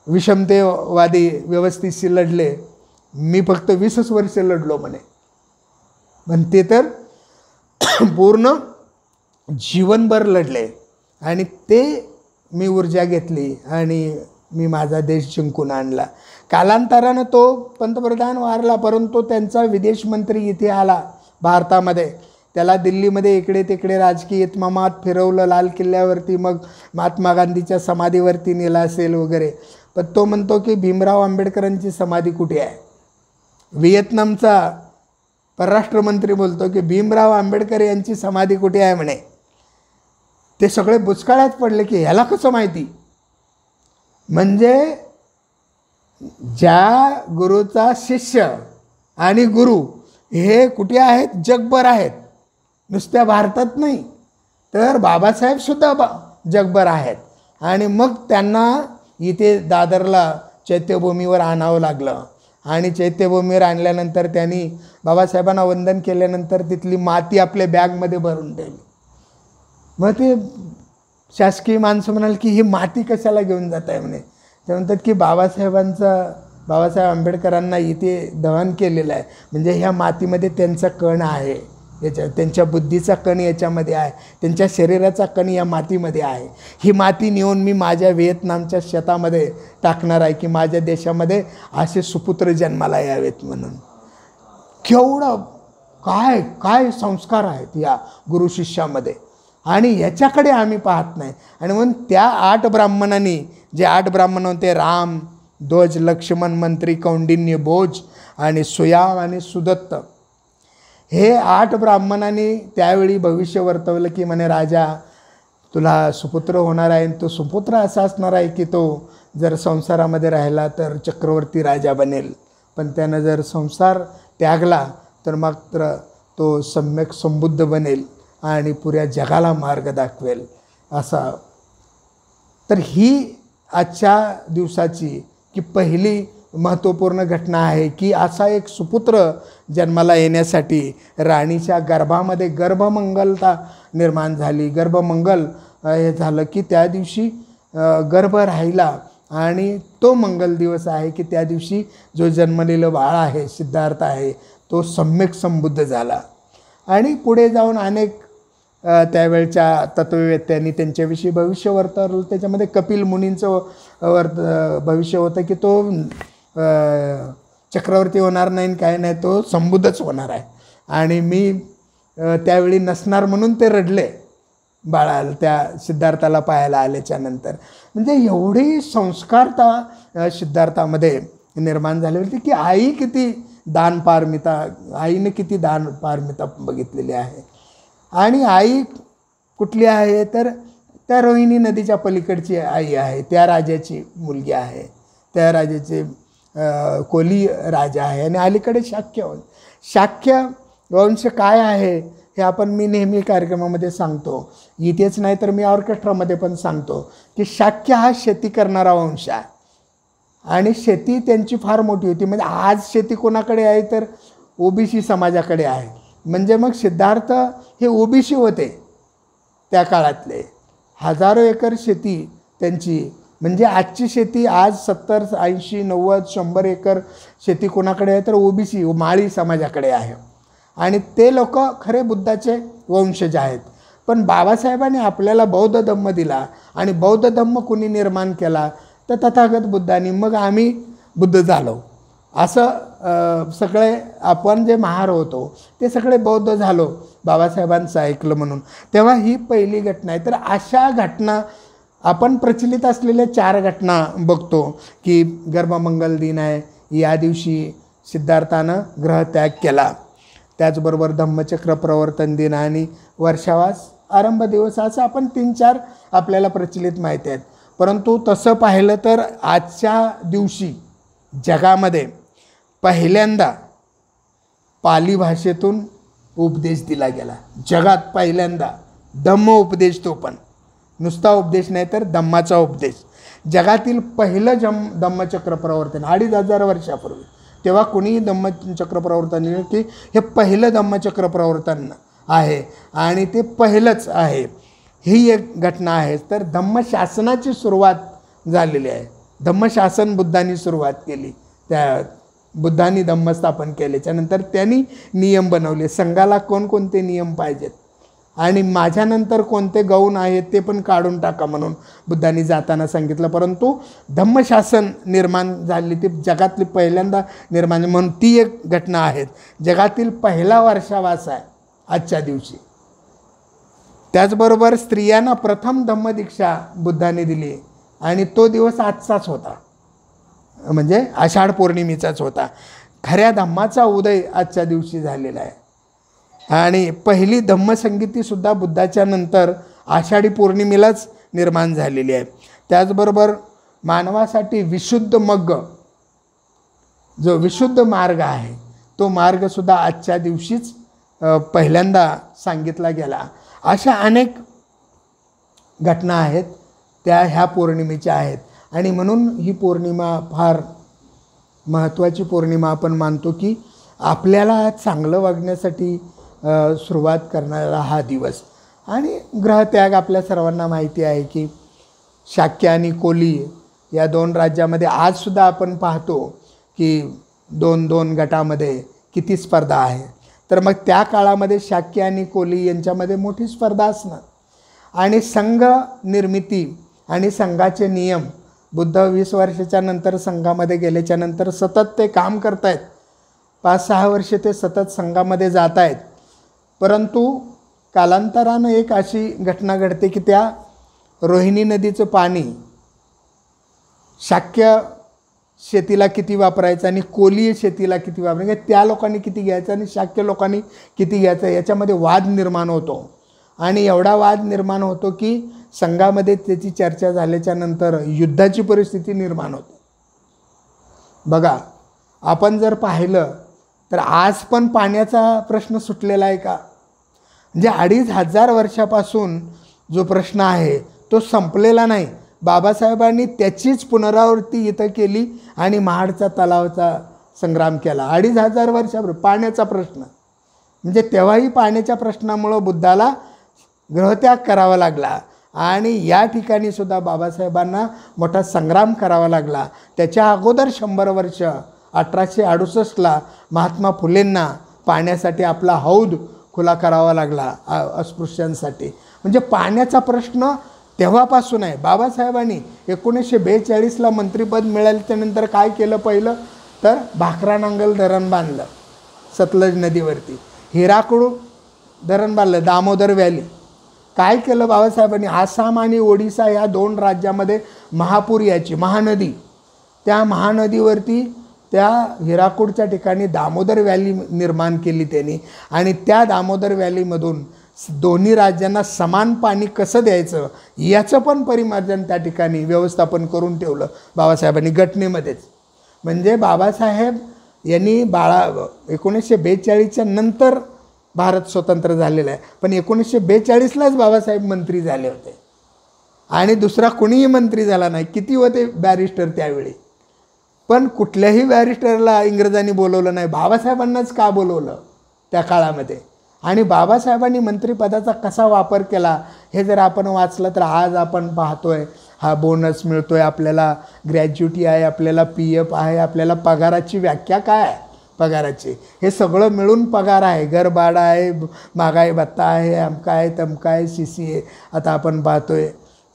विषमतेवादी व्यवस्थेशी लढले, मी फक्त 20 वर्ष लढलो म्हणे. पण ते तर पूर्ण जीवनभर लढले आणि ते मी ऊर्जा घेतली आणि मी माझा देश जिंकून आणला. कालांतरानं तो पंतप्रधान वारला, परंतु त्यांचा विदेश मंत्री इथे आला भारतामध्ये. त्याला दिल्लीमध्ये इकडे तिकडे राजकीय इतमामात फिरवलं, लाल किल्ल्यावरती, मग महात्मा गांधीच्या समाधीवरती नेला असेल वगैरे. पण तो म्हणतो की भीमराव आंबेडकरांची समाधी कुठे आहे? व्हिएतनामचा परराष्ट्रमंत्री बोलतो की भीमराव आंबेडकर यांची समाधी कुठे आहे म्हणे. ते सगळे बुचकाळ्यात पडले की ह्याला कसं माहिती? म्हणजे ज्या गुरुचा शिष्य आणि गुरु हे कुठे आहेत? जगभर आहेत, नुसत्या भारतात नाही, तर बाबासाहेबसुद्धा जगभर आहेत. आणि मग त्यांना इथे दादरला चैत्यभूमीवर आणावं लागलं. आणि चैत्यभूमीवर आणल्यानंतर त्यांनी बाबासाहेबांना वंदन केल्यानंतर तिथली माती आपल्या बॅगमध्ये भरून ठेवली. मग ते शासकीय माणसं म्हणाल की ही माती कशाला घेऊन जात आहे म्हणे. ते म्हणतात की बाबासाहेब आंबेडकरांना इथे दहन केलेलं आहे, म्हणजे ह्या मातीमध्ये त्यांचा कण आहे, त्यांच्या बुद्धीचा कण याच्यामध्ये आहे, त्यांच्या शरीराचा कण या मातीमध्ये आहे. ही माती नेऊन मी माझ्या व्हिएतनामच्या शेतामध्ये टाकणार आहे की माझ्या देशामध्ये असे सुपुत्र जन्माला यावेत म्हणून. केवढं काय काय संस्कार आहेत या गुरु शिष्यामध्ये, आणि याच्याकडे आम्ही पाहत नाही. आणि म्हणून त्या 8 ब्राह्मणांनी, जे 8 ब्राह्मण होते, राम, ध्वज, लक्ष्मण, मंत्री, कौंडिन्य, भोज आणि सुयाम आणि सुदत्त, हे 8 ब्राह्मणांनी त्यावेळी भविष्य वर्तवलं की म्हणे राजा तुला सुपुत्र होणार आहे. तो सुपुत्र असा असणार आहे की तो जर संसारामध्ये राहिला तर चक्रवर्ती राजा बनेल, पण त्यानं जर संसार त्यागला तर मात्र तो सम्यक संबुद्ध बनेल आणि पुऱ्या जगाला मार्ग दाखवेल असा. तर ही आजच्या दिवसाची की पहिली महत्त्वपूर्ण घटना आहे की असा एक सुपुत्र जन्माला येण्यासाठी राणीच्या गर्भामध्ये गर्भमंगलता निर्माण झाली. गर्भमंगल हे झालं की त्या दिवशी गर्भ राहिला, आणि तो मंगल दिवस आहे की त्या दिवशी जो जन्मलेलं बाळ आहे, सिद्धार्थ आहे, तो सम्यक संबुद्ध झाला. आणि पुढे जाऊन अनेक त्यावेळच्या तत्ववेत्यांनी त्यांच्याविषयी भविष्य वर्तवलं. त्याच्यामध्ये कपिल मुनींचं भविष्य होतं की तो चक्रवर्ती होणार नाही, काय नाही, तो संबुद्धच होणार आहे. आणि मी त्यावेळी नसणार म्हणून ते रडले बाळाला, त्या सिद्धार्थाला पाहायला आल्याच्या नंतर. म्हणजे एवढी संस्कारता सिद्धार्थामध्ये निर्माण झाली होती की आई किती दानपारमिता, आईने किती दानपारमिता बघितलेली आहे. आणि आई कुठली आहे तर त्या रोहिणी नदीच्या पलीकडची आई आहे, त्या राजाची मुलगी आहे, त्या राजाचे कोली राजा आहे. आणि अलीकडे शाक्य वंश काय आहे हे मी नेहमी कार्यक्रमामध्ये सांगतो, इथेच नाही तर मी ऑर्केस्ट्रामध्ये पण सांगतो की शाक्य हा शेती करणारा वंश आहे आणि शेती त्यांची फार मोठी होती. म्हणजे आज शेती कोणाकडे आहे तर ओबीसी समाजाकडे आहे. म्हणजे मग सिद्धार्थ हे ओबीसी होते त्या काळातले. हजारो एकर शेती त्यांची. म्हणजे आजची शेती आज 70, 80, 90, 100 एकर शेती कोणाकडे आहे तर ओबीसी माळी समाजाकडे आहे. आणि ते लोक खरे बुद्धाचे वंशज आहेत. पण बाबासाहेबांनी आपल्याला बौद्ध धम्म दिला आणि बौद्ध धम्म कुणी निर्माण केला तर तथागत बुद्धांनी. मग आम्ही बुद्ध झालो असं सगळे आपण जे महार होतो ते सगळे बौद्ध झालो बाबासाहेबांचं ऐकलं म्हणून. तेव्हा ही पहिली घटना आहे. तर अशा घटना आपण प्रचलित असलेल्या 4 घटना बघतो की गर्भमंगल दिन आहे, या दिवशी सिद्धार्थानं ग्रहत्याग केला. त्याचबरोबर धम्मचक्र प्रवर्तन दिन आणि वर्षावास आरंभ दिवस, असं आपण 3-4 आपल्याला प्रचलित माहिती आहेत. परंतु तसं पाहिलं तर आजच्या दिवशी जगामध्ये पहिल्यांदा पाली भाषेतून उपदेश दिला गेला. जगात पहिल्यांदा धम्म उपदेश, तो पण नुसता उपदेश नाही तर धम्माचा उपदेश. जगातील पहिलं धम्मचक्र प्रवर्तन 2500 वर्षापूर्वी. तेव्हा कोणीही धम्मचक्र प्रवर्तन की हे पहिलं धम्मचक्र प्रवर्तन आहे आणि ते पहिलंच आहे, ही एक घटना आहे. तर धम्मशासनाची सुरुवात झालेली आहे. धम्मशासन बुद्धांनी सुरुवात केली. त्या बुद्धांनी धम्म स्थापन केल्याच्यानंतर त्यांनी नियम बनवले. संघाला कोणकोणते नियम पाहिजेत आणि माझ्यानंतर कोणते गौण आहेत ते पण काढून टाका म्हणून बुद्धांनी जाताना सांगितलं. परंतु धम्मशासन निर्माण झाली ती जगातली पहिल्यांदा निर्माण, म्हणून ती एक घटना आहे. जगातील पहिला वर्षावास आहे आजच्या दिवशी. त्याचबरोबर स्त्रियांना प्रथम धम्मदीक्षा बुद्धांनी दिली आणि तो दिवस आजचाच होता, म्हणजे आषाढ पौर्णिमेचाच होता. खऱ्या धम्माचा उदय आजच्या दिवशी झालेला आहे. आणि पहिली धम्मसंगीतीसुद्धा बुद्धाच्या नंतर आषाढी पौर्णिमेलाच निर्माण झालेली आहे. त्याचबरोबर मानवासाठी विशुद्ध मग्ग, जो विशुद्ध मार्ग आहे, तो मार्गसुद्धा आजच्या दिवशीच पहिल्यांदा सांगितला गेला. अशा अनेक घटना आहेत त्या ह्या पौर्णिमेच्या आहेत. आणि म्हणून ही पौर्णिमा फार महत्त्वाची पौर्णिमा आपण मानतो की आपल्याला चांगलं वागण्यासाठी सुरुवात करणारा हा दिवस. आणि ग्रहत्याग आपल्या सर्वांना माहिती आहे की शाक्य आणि कोली या 2 राज्यामध्ये आजसुद्धा आपण पाहतो की 2-2 गटामध्ये किती स्पर्धा आहे. तर मग त्या काळामध्ये शाक्य आणि कोली यांच्यामध्ये मोठी स्पर्धा असणार. आणि संघ निर्मिती आणि संघाचे नियम, बुद्ध 20 वर्षाच्या नंतर संघामध्ये गेल्याच्या नंतर सतत ते काम करत आहेत. 5-6 वर्षे ते सतत संघामध्ये जात आहेत. परंतु कालांतरानं एक अशी घटना घडते की त्या रोहिणी नदीचं पाणी शाक्य शेतीला किती वापरायचं आणि कोली शेतीला किती वापरायचं, त्या लोकांनी किती घ्यायचं आणि शाक्य लोकांनी किती घ्यायचं, याच्यामध्ये वाद निर्माण होतो. आणि एवढा वाद निर्माण होतो की संघामध्ये त्याची चर्चा झाल्याच्या नंतर युद्धाची परिस्थिती निर्माण होते. बघा, आपण जर पाहिलं तर आज पण पाण्याचा प्रश्न सुटलेला आहे का? म्हणजे 2500 वर्षापासून जो प्रश्न आहे तो संपलेला नाही. बाबासाहेबांनी त्याचीच पुनरावृत्ती इथं केली आणि महाडचा तलावाचा संग्राम केला. 2500 वर्षापूर्वी पाण्याचा प्रश्न, म्हणजे तेव्हाही पाण्याच्या प्रश्नामुळं बुद्धाला ग्रहत्याग करावा लागला. आणि या ठिकाणी सुद्धा बाबासाहेबांना मोठा संग्राम करावा लागला. त्याच्या अगोदर 100 वर्ष 1868ला महात्मा फुलेंना पाण्यासाठी आपला हौद खुला करावा लागला अस्पृश्यांसाठी. म्हणजे पाण्याचा प्रश्न तेव्हापासून आहे. बाबासाहेबांनी 1942ला मंत्रिपद मिळाल्याच्यानंतर काय केलं? पहिलं तर भाकरा नांगल धरण बांधलं सतलज नदीवरती. हिराकडू धरण बांधलं दामोदर व्हॅली. काय केलं बाबासाहेबांनी, आसाम आणि ओडिसा या 2 राज्यामध्ये महापूर याची महानदी, त्या महानदीवरती त्या हिराकूडच्या ठिकाणी दामोदर व्हॅली निर्माण केली त्यांनी. आणि त्या दामोदर व्हॅलीमधून दोन्ही राज्यांना समान पाणी कसं द्यायचं याचं पण परिमार्जन त्या ठिकाणी व्यवस्थापन करून ठेवलं बाबासाहेबांनी घटनेमध्येच. म्हणजे बाबासाहेब यांनी 1942च्या नंतर भारत स्वतंत्र झालेला आहे, पण 1942लाच बाबासाहेब मंत्री झाले होते आणि दुसरा कोणीही मंत्री झाला नाही. किती होते बॅरिस्टर त्यावेळी, पण कुठल्याही बॅरिस्टरला इंग्रजांनी बोलवलं नाही, बाबासाहेबांनाच का बोलवलं त्या काळामध्ये. आणि बाबासाहेबांनी मंत्रिपदाचा कसा वापर केला हे जर आपण वाचलं तर आज आपण पाहतोय हा बोनस मिळतोय आपल्याला, ग्रॅज्युटी आहे, आपल्याला PF आहे, आपल्याला पगाराची व्याख्या काय आहे पगाराची, हे सगळं मिळून पगार आहे. घरभाडा आहे, महागाई भत्ता आहे, अमका आहे, तमका आहे, CC आता आपण पाहतोय,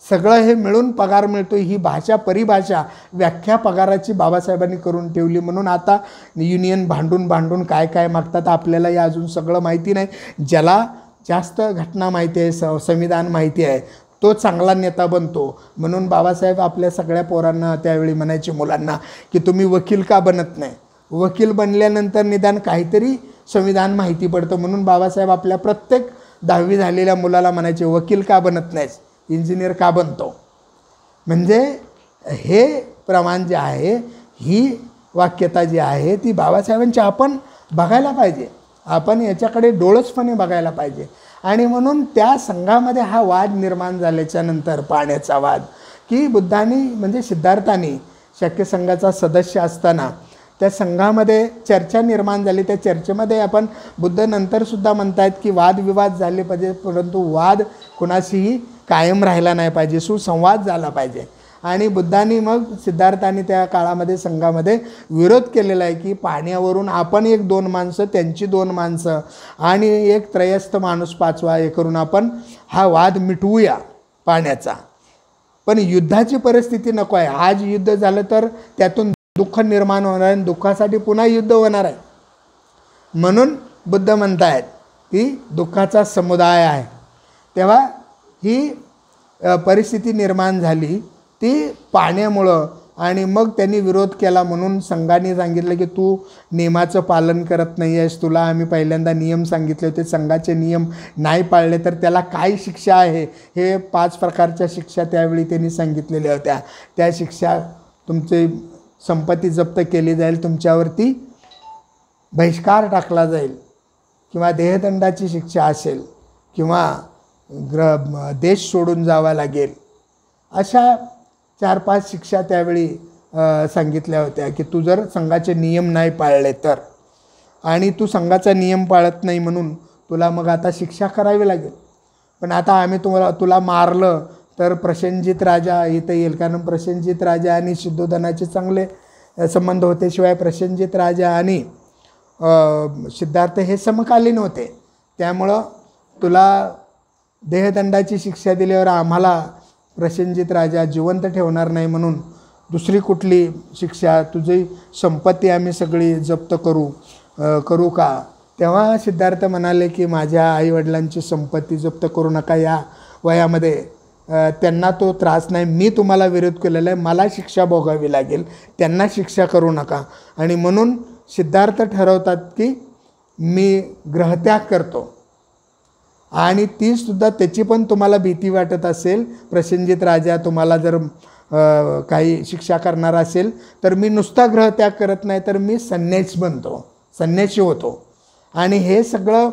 सगळं हे मिळून पगार मिळतो. ही भाषा परिभाषा व्याख्या पगाराची बाबासाहेबांनी करून ठेवली. म्हणून आता युनियन भांडून काय काय मागतात आपल्याला हे अजून सगळं माहिती नाही. ज्याला जास्त घटना माहिती आहे, संविधान माहिती आहे, तो चांगला नेता बनतो. म्हणून बाबासाहेब आपल्या सगळ्या पोरांना त्यावेळी म्हणायचे मुलांना की तुम्ही वकील का बनत नाही, वकील बनल्यानंतर निदान काहीतरी संविधान माहिती पडतं. म्हणून बाबासाहेब आपल्या प्रत्येक 10वी झालेल्या मुलाला म्हणायचे वकील का बनत नाहीस, इंजिनियर का बनतो. म्हणजे हे प्रमाण जे आहे, ही वाक्यता जी आहे ती बाबासाहेबांची आपण बघायला पाहिजे, आपण याच्याकडे डोळसपणे बघायला पाहिजे. आणि म्हणून त्या संघामध्ये हा वाद निर्माण झाल्याच्या नंतर पाण्याचा वाद की बुद्धांनी म्हणजे सिद्धार्थांनी शक्य संघाचा सदस्य असताना त्या संघामध्ये चर्चा निर्माण झाली. त्या चर्चेमध्ये आपण बुद्ध नंतरसुद्धा म्हणतायत की वादविवाद झाले पाहिजे, परंतु वाद कुणाशीही कायम राहिला नाही पाहिजे, सुसंवाद झाला पाहिजे. आणि बुद्धांनी मग सिद्धार्थांनी त्या काळामध्ये संघामध्ये विरोध केलेला आहे की पाण्यावरून आपण 1-2 माणसं, त्यांची 2 माणसं आणि एक त्रयस्थ माणूस 5वा हे करून आपण हा वाद मिटवूया पाण्याचा. पण युद्धाची परिस्थिती नको आहे. आज युद्ध झालं तर त्यातून दुःख निर्माण होणार आहे, दुःखासाठी पुन्हा युद्ध होणार आहे. म्हणून बुद्ध म्हणतायत की दुःखाचा समुदाय आहे. तेव्हा ही परिस्थिती निर्माण झाली ती पाण्यामुळं. आणि मग त्यांनी विरोध केला म्हणून संघाने सांगितलं की तू नियमाचं पालन करत नाही आहेस, तुला आम्ही पहिल्यांदा नियम सांगितले होते, संघाचे नियम नाही पाळले तर त्याला काय शिक्षा आहे. हे 5 प्रकारच्या शिक्षा त्यावेळी त्यांनी सांगितलेल्या होत्या. त्या शिक्षा तुमची संपत्ती जप्त केली जाईल, तुमच्यावरती बहिष्कार टाकला जाईल किंवा देहदंडाची शिक्षा असेल किंवा देश सोडून जावा लागेल. अशा 4-5 शिक्षा त्यावेळी सांगितल्या होत्या की तू जर संघाचे नियम नाही पाळले तर. आणि तू संघाचा नियम पाळत नाही म्हणून तुला मग आता शिक्षा करावी लागेल. पण आता आम्ही तुला मारलं तर प्रसेनजित राजा इथं येईल, कारण प्रसेनजित राजा आणि शुद्धोधनाचे चांगले संबंध होते. शिवाय प्रसेनजित राजा आणि सिद्धार्थ हे समकालीन होते, त्यामुळं तुला देहदंडाची शिक्षा दिल्यावर आम्हाला प्रसेनजित राजा जिवंत ठेवणार नाही, म्हणून दुसरी कुठली शिक्षा, तुझी संपत्ती आम्ही सगळी जप्त करू का. तेव्हा सिद्धार्थ म्हणाले की माझ्या आईवडिलांची संपत्ती जप्त करू नका, या वयामध्ये त्यांना तो त्रास नाही, मी तुम्हाला विरोध केलेला आहे, मला शिक्षा भोगावी लागेल, त्यांना शिक्षा करू नका. आणि म्हणून सिद्धार्थ ठरवतात की मी ग्रहत्याग करतो. आणि तीसुद्धा त्याची पण तुम्हाला भीती वाटत असेल, प्रसेनजित राजा तुम्हाला जर काही शिक्षा करणार असेल तर मी नुसता ग्रहत्याग करत नाही तर मी संन्यासी बनतो, संन्यासी होतो. आणि हे सगळं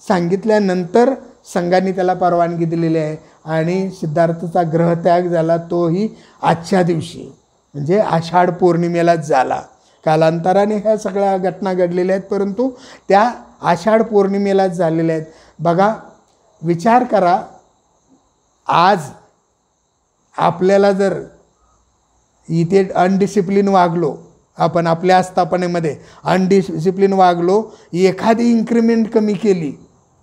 सांगितल्यानंतर संघाने त्याला परवानगी दिलेली आहे. आणि सिद्धार्थचा ग्रहत्याग झाला तोही आजच्या दिवशी म्हणजे आषाढ पौर्णिमेलाच झाला. कालांतराने ह्या सगळ्या घटना घडलेल्या आहेत, परंतु त्या आषाढ पौर्णिमेलाच झालेल्या आहेत. बघा, विचार करा, आज आपल्याला जर इथे अनडिसिप्लिन वागलो, आपण आपल्या आस्थापनेमध्ये अनडिसिप्लिन वागलो, एखादी इन्क्रिमेंट कमी केली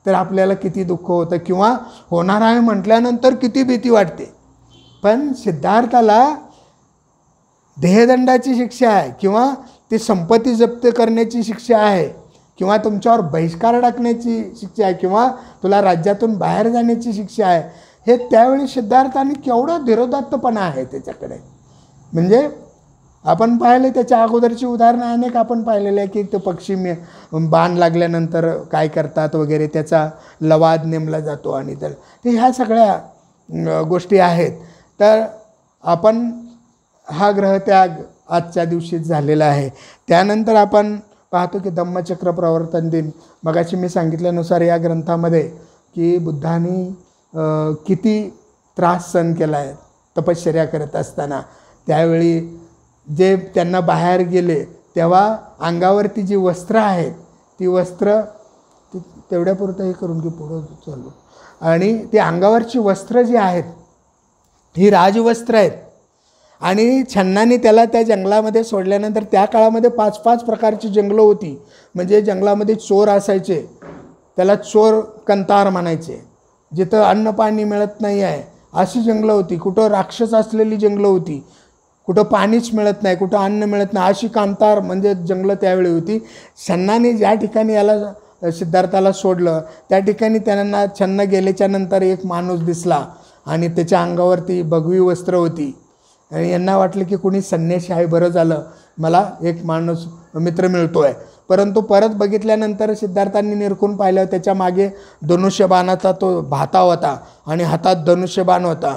तर आपल्याला किती दुःख होतं किंवा होणार आहे म्हटल्यानंतर किती भीती वाटते. पण सिद्धार्थाला देहदंडाची शिक्षा आहे किंवा ती संपत्ती जप्त करण्याची शिक्षा आहे किंवा तुमच्यावर बहिष्कार टाकण्याची शिक्षा आहे किंवा तुला राज्यातून बाहेर जाण्याची शिक्षा आहे, हे त्यावेळी सिद्धार्थाने केवढं धीरोदात्तपणा आहे त्याच्याकडे. म्हणजे आपण पाहिले त्याच्या अगोदरची उदाहरणं अनेक आपण पाहिलेले आहे की तो पक्षी बाण लागल्यानंतर काय करतात वगैरे, त्याचा लवाद नेमला जातो आणि तर ते ह्या सगळ्या गोष्टी आहेत. तर आपण हा ग्रहत्याग आजच्या दिवशीच झालेला आहे. त्यानंतर आपण पाहतो की धम्मचक्र प्रवर्तन दिन, मगाशी मी सांगितल्यानुसार या ग्रंथामध्ये की बुद्धांनी किती त्रास सहन केला आहे तपश्चर्या करत असताना. त्यावेळी जे त्यांना बाहेर गेले तेव्हा अंगावरती जी वस्त्र आहेत ती वस्त्र तेवढ्यापुरतं हे करून की पुढं चालू, आणि ती अंगावरची वस्त्र जी आहेत ही राजवस्त्र आहेत. आणि छन्नाने त्याला त्या जंगलामध्ये सोडल्यानंतर त्या काळामध्ये 5-5 प्रकारची जंगलं होती. म्हणजे जंगलामध्ये चोर असायचे, त्याला चोर कंतार म्हणायचे. जिथं अन्न पाणी मिळत नाही आहे अशी जंगलं होती. कुठं राक्षस असलेली जंगलं होती, कुठं पाणीच मिळत नाही, कुठं अन्न मिळत नाही, अशी कांतार म्हणजे जंगलं त्यावेळी होती. छन्नाने ज्या ठिकाणी याला सिद्धार्थाला सोडलं त्या ठिकाणी त्यांना छन्न गेल्याच्या नंतर एक माणूस दिसला आणि त्याच्या अंगावरती भगवी वस्त्र होती. आणि यांना वाटलं की कोणी संन्यासी आहे, बरं झालं मला एक माणूस मित्र मिळतो आहे. परंतु परत बघितल्यानंतर सिद्धार्थांनी निरखून पाहिलं, त्याच्या मागे धनुष्यबाणाचा तो भाता होता आणि हातात धनुष्यबाण होता.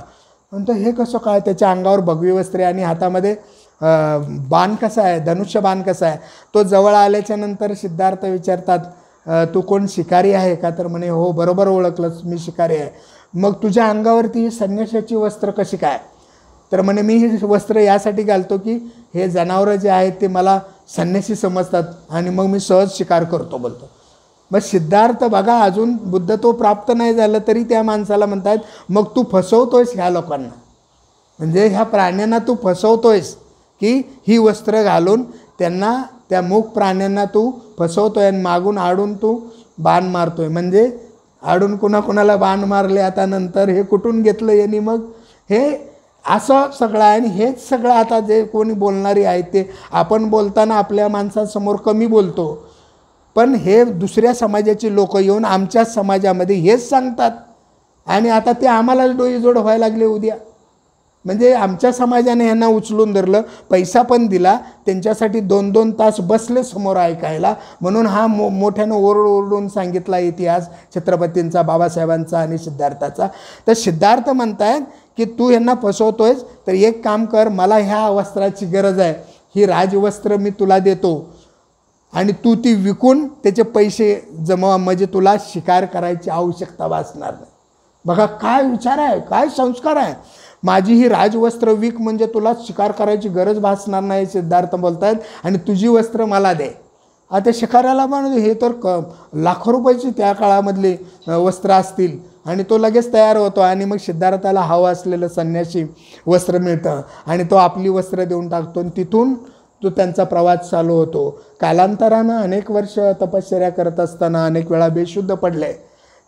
नंतर हे कसं काय, त्याच्या अंगावर भगवी वस्त्रे आणि हातामध्ये बाण कसा आहे, धनुष्यबाण कसा आहे. तो जवळ आल्याच्या नंतर सिद्धार्थ विचारतात तू कोण शिकारी आहे का, तर म्हणे हो बरोबर ओळखलंच मी शिकारी आहे. मग तुझ्या अंगावरती संन्यासाची वस्त्र कशी काय, तर म्हणे मी ही वस्त्र यासाठी घालतो की हे जनावरं जे आहेत ते मला संन्यासी समजतात आणि मग मी सहज शिकार करतो बोलतो. मग सिद्धार्थ बघा, अजून बुद्धत्व प्राप्त नाही झालं तरी त्या माणसाला म्हणतात मग तू फसवतोयस ह्या लोकांना, म्हणजे ह्या प्राण्यांना तू फसवतोयस की ही वस्त्र घालून त्यांना, त्या मूक प्राण्यांना तू फसवतोय आणि मागून आडून तू बाण मारतोय. म्हणजे आडून कुणाकुणाला बाण मारले आता नंतर, हे कुठून घेतलं यांनी, मग हे असं सगळं आहे. आणि हेच सगळं आता जे कोणी बोलणारी आहेत ते आपण बोलताना आपल्या माणसांसमोर कमी बोलतो, पण हे दुसऱ्या समाजाचे लोक येऊन आमच्या समाजामध्ये हेच सांगतात आणि आता ते आम्हाला डोईजोड व्हायला लागले उद्या. म्हणजे आमच्या समाजाने ह्यांना उचलून धरलं, पैसा पण दिला, त्यांच्यासाठी 2-2 तास बसले समोर ऐकायला, म्हणून हा मोठ्यानं ओरडून सांगितला इतिहास छत्रपतींचा, बाबासाहेबांचा आणि सिद्धार्थाचा. तर सिद्धार्थ म्हणतायत की तू यांना फसवतोयस, तर एक काम कर, मला ह्या वस्त्राची गरज आहे, ही राजवस्त्र मी तुला देतो आणि तू ती विकून त्याचे पैसे जमवा, म्हणजे तुला शिकार करायची आवश्यकता भासणार नाही. बघा काय विचार आहे, काय संस्कार आहे. माझी ही राजवस्त्र विक म्हणजे तुला शिकार करायची गरज भासणार नाही सिद्धार्थ बोलतायत, आणि तुझी वस्त्र मला दे. आता शिकाराला म्हणून हे तर लाखो रुपयाची त्या काळामधली वस्त्र असतील आणि तो लगेच तयार होतो आणि मग सिद्धार्थाला हवं असलेलं संन्यासी वस्त्र मिळतं आणि तो आपली वस्त्र देऊन टाकतो आणि तिथून तो त्यांचा प्रवास चालू होतो. कालांतरानं अनेक वर्ष तपश्चर्या करत असताना अनेक वेळा बेशुद्ध पडले.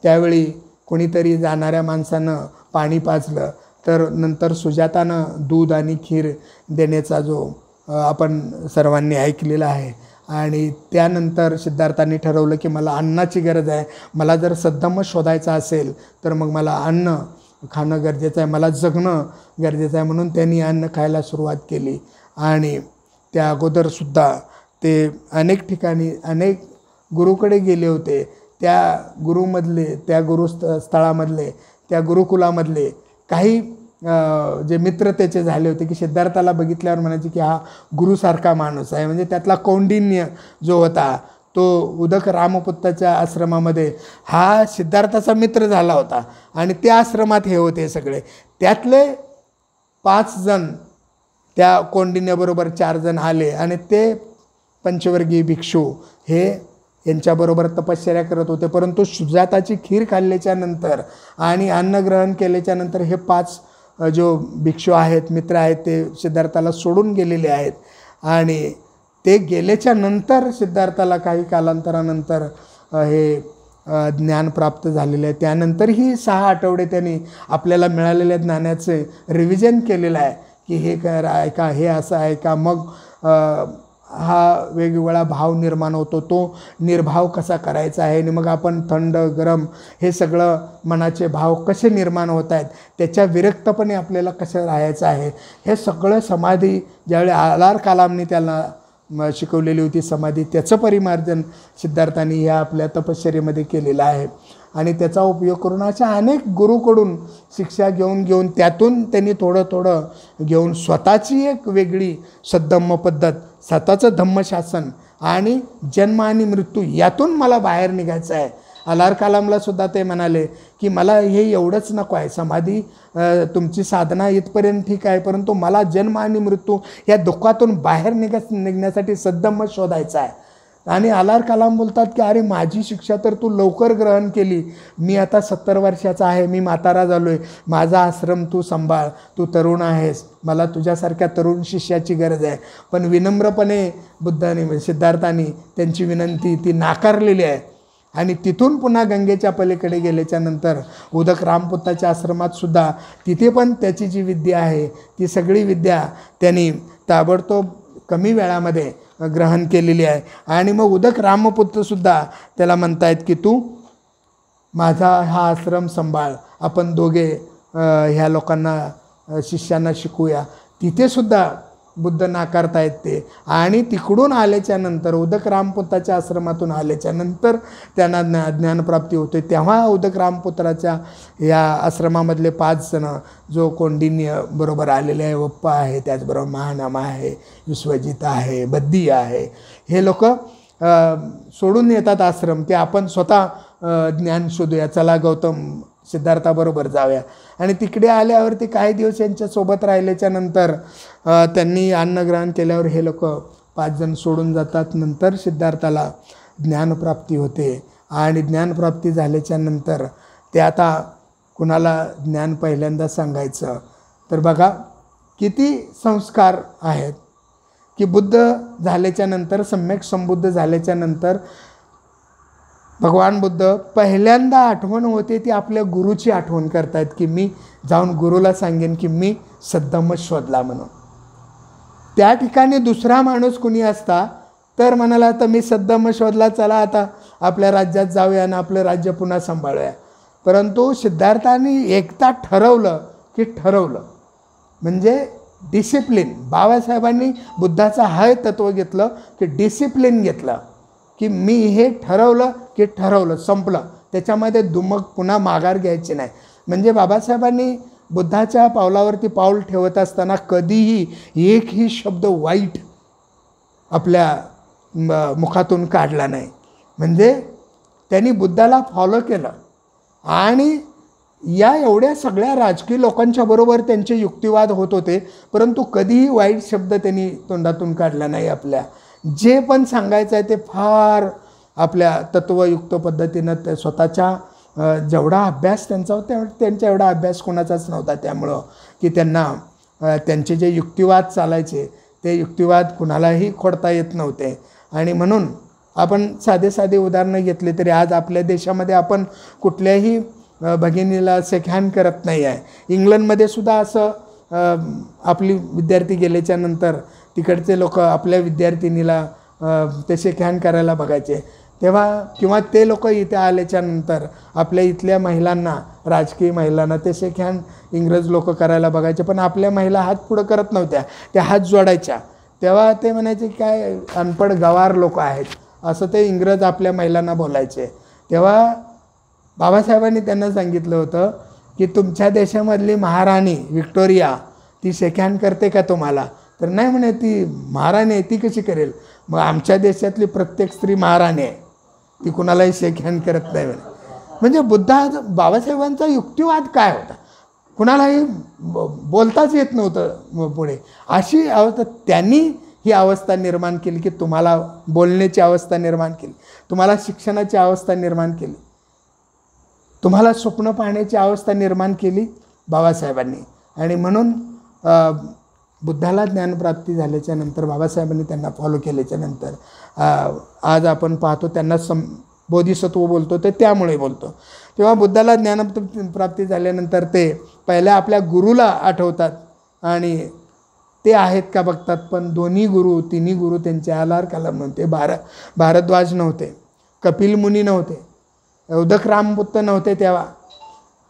त्यावेळी कोणीतरी जाणाऱ्या माणसानं पाणी पाजलं, तर नंतर सुजातानं दूध आणि खीर देण्याचा जो आपण सर्वांनी ऐकलेला आहे. आणि त्यानंतर सिद्धार्थांनी ठरवलं की मला अन्नाची गरज आहे, मला जर सद्धम्म शोधायचा असेल तर मग मला अन्न खाणं गरजेचं आहे, मला जगणं गरजेचं आहे. म्हणून त्यांनी अन्न खायला सुरुवात केली. आणि त्या अगोदरसुद्धा ते अनेक ठिकाणी अनेक गुरुकडे गेले होते. त्या गुरुमधले, त्या गुरुस्थळामधले, त्या गुरुकुलामधले काही जे मित्र त्याचे झाले होते की सिद्धार्थाला बघितल्यावर म्हणायचे की हा गुरुसारखा माणूस आहे. म्हणजे त्यातला कौंडिन्य जो होता तो उदक रामपुत्ताच्या आश्रमामध्ये हा सिद्धार्थाचा मित्र झाला होता आणि त्या आश्रमात हे होते सगळे. त्यातले 5 जण त्या कौंडिन्याबरोबर 4 जण आले आणि ते पंचवर्गीय भिक्षू हे यांच्याबरोबर तपश्चर्या करत होते. परंतु सुजाताची खीर खाल्ल्याच्या नंतर आणि अन्नग्रहण केल्याच्या नंतर हे 5 जो भिक्षू आहेत, मित्र आहेत, ते सिद्धार्थाला सोडून गेलेले आहेत. आणि ते गेल्याच्या नंतर सिद्धार्थाला काही कालांतरानंतर हे ज्ञान प्राप्त झालेलं आहे. त्यानंतरही 6 आठवडे त्यांनी आपल्याला मिळालेल्या ज्ञानाचे रिव्हिजन केलेलं आहे की हे ऐका, हे असं ऐका. मग हा वेगवेगळा भाव निर्माण होतो, तो निर्भाव कसा करायचा आहे, आणि मग आपण थंड गरम हे सगळं मनाचे भाव कसे निर्माण होत आहेत, त्याच्या विरक्तपणे आपल्याला कसं राहायचं आहे, हे सगळं समाधी ज्यावेळी आलार कलामने त्याला शिकवलेली होती समाधी, त्याचं परिमार्जन सिद्धार्थांनी या आपल्या तपश्चर्येमध्ये केलेलं आहे. आणि त्याचा उपयोग करून अशा अनेक गुरुकडून शिक्षा घेऊन त्यातून त्यांनी थोडं घेऊन स्वतःची एक वेगळी सद्धम्म पद्धत, स्वतःचं धम्मशासन आणि जन्म आणि मृत्यू यातून मला बाहेर निघायचं आहे. आलार कलामला सुद्धा ते म्हणाले की मला हे एवढंच नको आहे, समाधी तुमची साधना इथपर्यंत ठीक आहे, परंतु मला जन्म आणि मृत्यू या दुःखातून बाहेर निघण्यासाठी सद्धम्म शोधायचा आहे. आणि आलार कलाम बोलतात की अरे माझी शिक्षा तर तू लवकर ग्रहण केली, मी आता 70 वर्षाचा आहे, मी म्हातारा झालो आहे, माझा आश्रम तू सांभाळ, तू तरुण आहेस, मला तुझ्यासारख्या तरुण शिष्याची गरज आहे. पण विनम्रपणे बुद्धाने सिद्धार्थाने त्यांची विनंती ती नाकारलेली आहे. आणि तिथून पुन्हा गंगेच्या पलीकडे गेल्याच्यानंतर उदक रामपुताच्या आश्रमात सुद्धा तिथे पण त्याची जी विद्या आहे ती सगळी विद्या त्यांनी ताबडतोब कमी वेळामध्ये ग्रहण केलेली आहे. आणि मग उदक रामपुत्रसुद्धा त्याला म्हणतायत की तू माझा हा आश्रम सांभाळ, आपण दोघे ह्या लोकांना शिष्यांना शिकूया. तिथेसुद्धा बुद्ध नाकारतायत ते. आणि तिकडून आल्याच्यानंतर उदक रामपुत्राच्या आश्रमातून आल्याच्यानंतर त्यांना ज्ञानप्राप्ती होते. तेव्हा उदक रामपुत्राच्या या आश्रमामधले 5 जण जो कोंडिन्य बरोबर आलेले आहे, वप्पा आहे, त्याचबरोबर महानामा आहे, विश्वजित आहे, बद्दी आहे, हे लोक सोडून येतात आश्रम, की आपण स्वतः ज्ञान शोधूया, चला गौतम सिद्धार्थाबरोबर जाऊया. आणि तिकडे आल्यावरती काही दिवस यांच्यासोबत राहिल्याच्या नंतर त्यांनी अन्नग्रहण केल्यावर हे लोक 5 जण सोडून जातात. नंतर सिद्धार्थाला ज्ञानप्राप्ती होते. आणि ज्ञानप्राप्ती झाल्याच्या नंतर ते आता कुणाला ज्ञान पहिल्यांदा सांगायचं तर बघा किती संस्कार आहेत की बुद्ध झाल्याच्या नंतर, सम्यक संबुद्ध झाल्याच्या नंतर भगवान बुद्ध पहिल्यांदा आठवण होते ती आपल्या गुरुची आठवण करतायत की मी जाऊन गुरुला सांगेन की मी सद्धम्म शोधला म्हणून. त्या ठिकाणी दुसरा माणूस कुणी असता तर म्हणाला तर मी सद्धम्म शोधला, चला आता आपल्या राज्यात जाऊया आणि आपलं राज्य पुन्हा सांभाळूया. परंतु सिद्धार्थांनी एकदा ठरवलं की ठरवलं, म्हणजे डिसिप्लिन. बाबासाहेबांनी बुद्धाचं हाय तत्त्व घेतलं की डिसिप्लिन घेतलं, की मी हे ठरवलं की ठरवलं, संपलं, त्याच्यामध्ये दुमक पुन्हा माघार घ्यायची नाही. म्हणजे बाबासाहेबांनी बुद्धाच्या पावलावरती पाऊल ठेवत असताना कधीही एकही शब्द वाईट आपल्या मुखातून काढला नाही. म्हणजे त्यांनी बुद्धाला फॉलो केलं. आणि या एवढ्या सगळ्या राजकीय लोकांच्या बरोबर त्यांचे युक्तिवाद होत होते, परंतु कधीही वाईट शब्द त्यांनी तोंडातून काढला नाही. आपल्या जे पण सांगायचं आहे ते फार आपल्या तत्वयुक्त पद्धतीनं ते स्वतःच्या जेवढा अभ्यास त्यांचा होता त्यांचा एवढा अभ्यास कोणाचाच नव्हता. त्यामुळं की त्यांना त्यांचे जे युक्तिवाद चालायचे ते युक्तिवाद कुणालाही खोडता येत नव्हते. आणि म्हणून आपण साधे उदाहरणं घेतले तरी आज आपल्या देशामध्ये आपण कुठल्याही भगिनीला सेख्यान करत नाही आहे. इंग्लंडमध्ये सुद्धा असं आपली विद्यार्थी गेल्याच्या नंतर तिकडचे लोक आपल्या विद्यार्थिनीला ते सेख्यान करायला बघायचे तेव्हा, किंवा ते लोक इथे आल्याच्या नंतर आपल्या इथल्या महिलांना, राजकीय महिलांना ते सेख्यान इंग्रज लोक करायला बघायचे. पण आपल्या महिला हात पुढं करत नव्हत्या, त्या हात जोडायच्या. तेव्हा ते म्हणायचे काय अनपढ गवार लोक आहेत असं ते इंग्रज आपल्या महिलांना बोलायचे. तेव्हा बाबासाहेबांनी त्यांना सांगितलं होतं की तुमच्या देशामधली महाराणी व्हिक्टोरिया ती सेख्यान करते का तुम्हाला? तर नाही म्हणे, ती महाराणी आहे, ती कशी करेल? मग आमच्या देशातली प्रत्येक स्त्री महाराणी आहे, ती कुणालाही सेख्यान करत नाही म्हणे. म्हणजे बाबासाहेबांचा युक्तिवाद काय होता, कुणालाही बोलताच येत नव्हतं पुढे. अशी अवस्था त्यांनी ही अवस्था निर्माण केली की तुम्हाला बोलण्याची अवस्था निर्माण केली, तुम्हाला शिक्षणाची अवस्था निर्माण केली, तुम्हाला स्वप्न पाहण्याची अवस्था निर्माण केली बाबासाहेबांनी. आणि म्हणून बुद्धाला ज्ञानप्राप्ती झाल्याच्या नंतर बाबासाहेबांनी त्यांना फॉलो केल्याच्या नंतर आज आपण पाहतो त्यांना बोधिसत्व बोलतो ते त्यामुळे बोलतो. तेव्हा बुद्धाला ज्ञानप्राप्ती झाल्यानंतर ते पहिल्या आपल्या गुरुला आठवतात आणि ते आहेत का बघतात, पण दोन्ही गुरु तिन्ही गुरु त्यांचे आलार कलाम नव्हते, भारद्वाज नव्हते, कपिल मुनी नव्हते, उदक रामपुत्त नव्हते तेव्हा.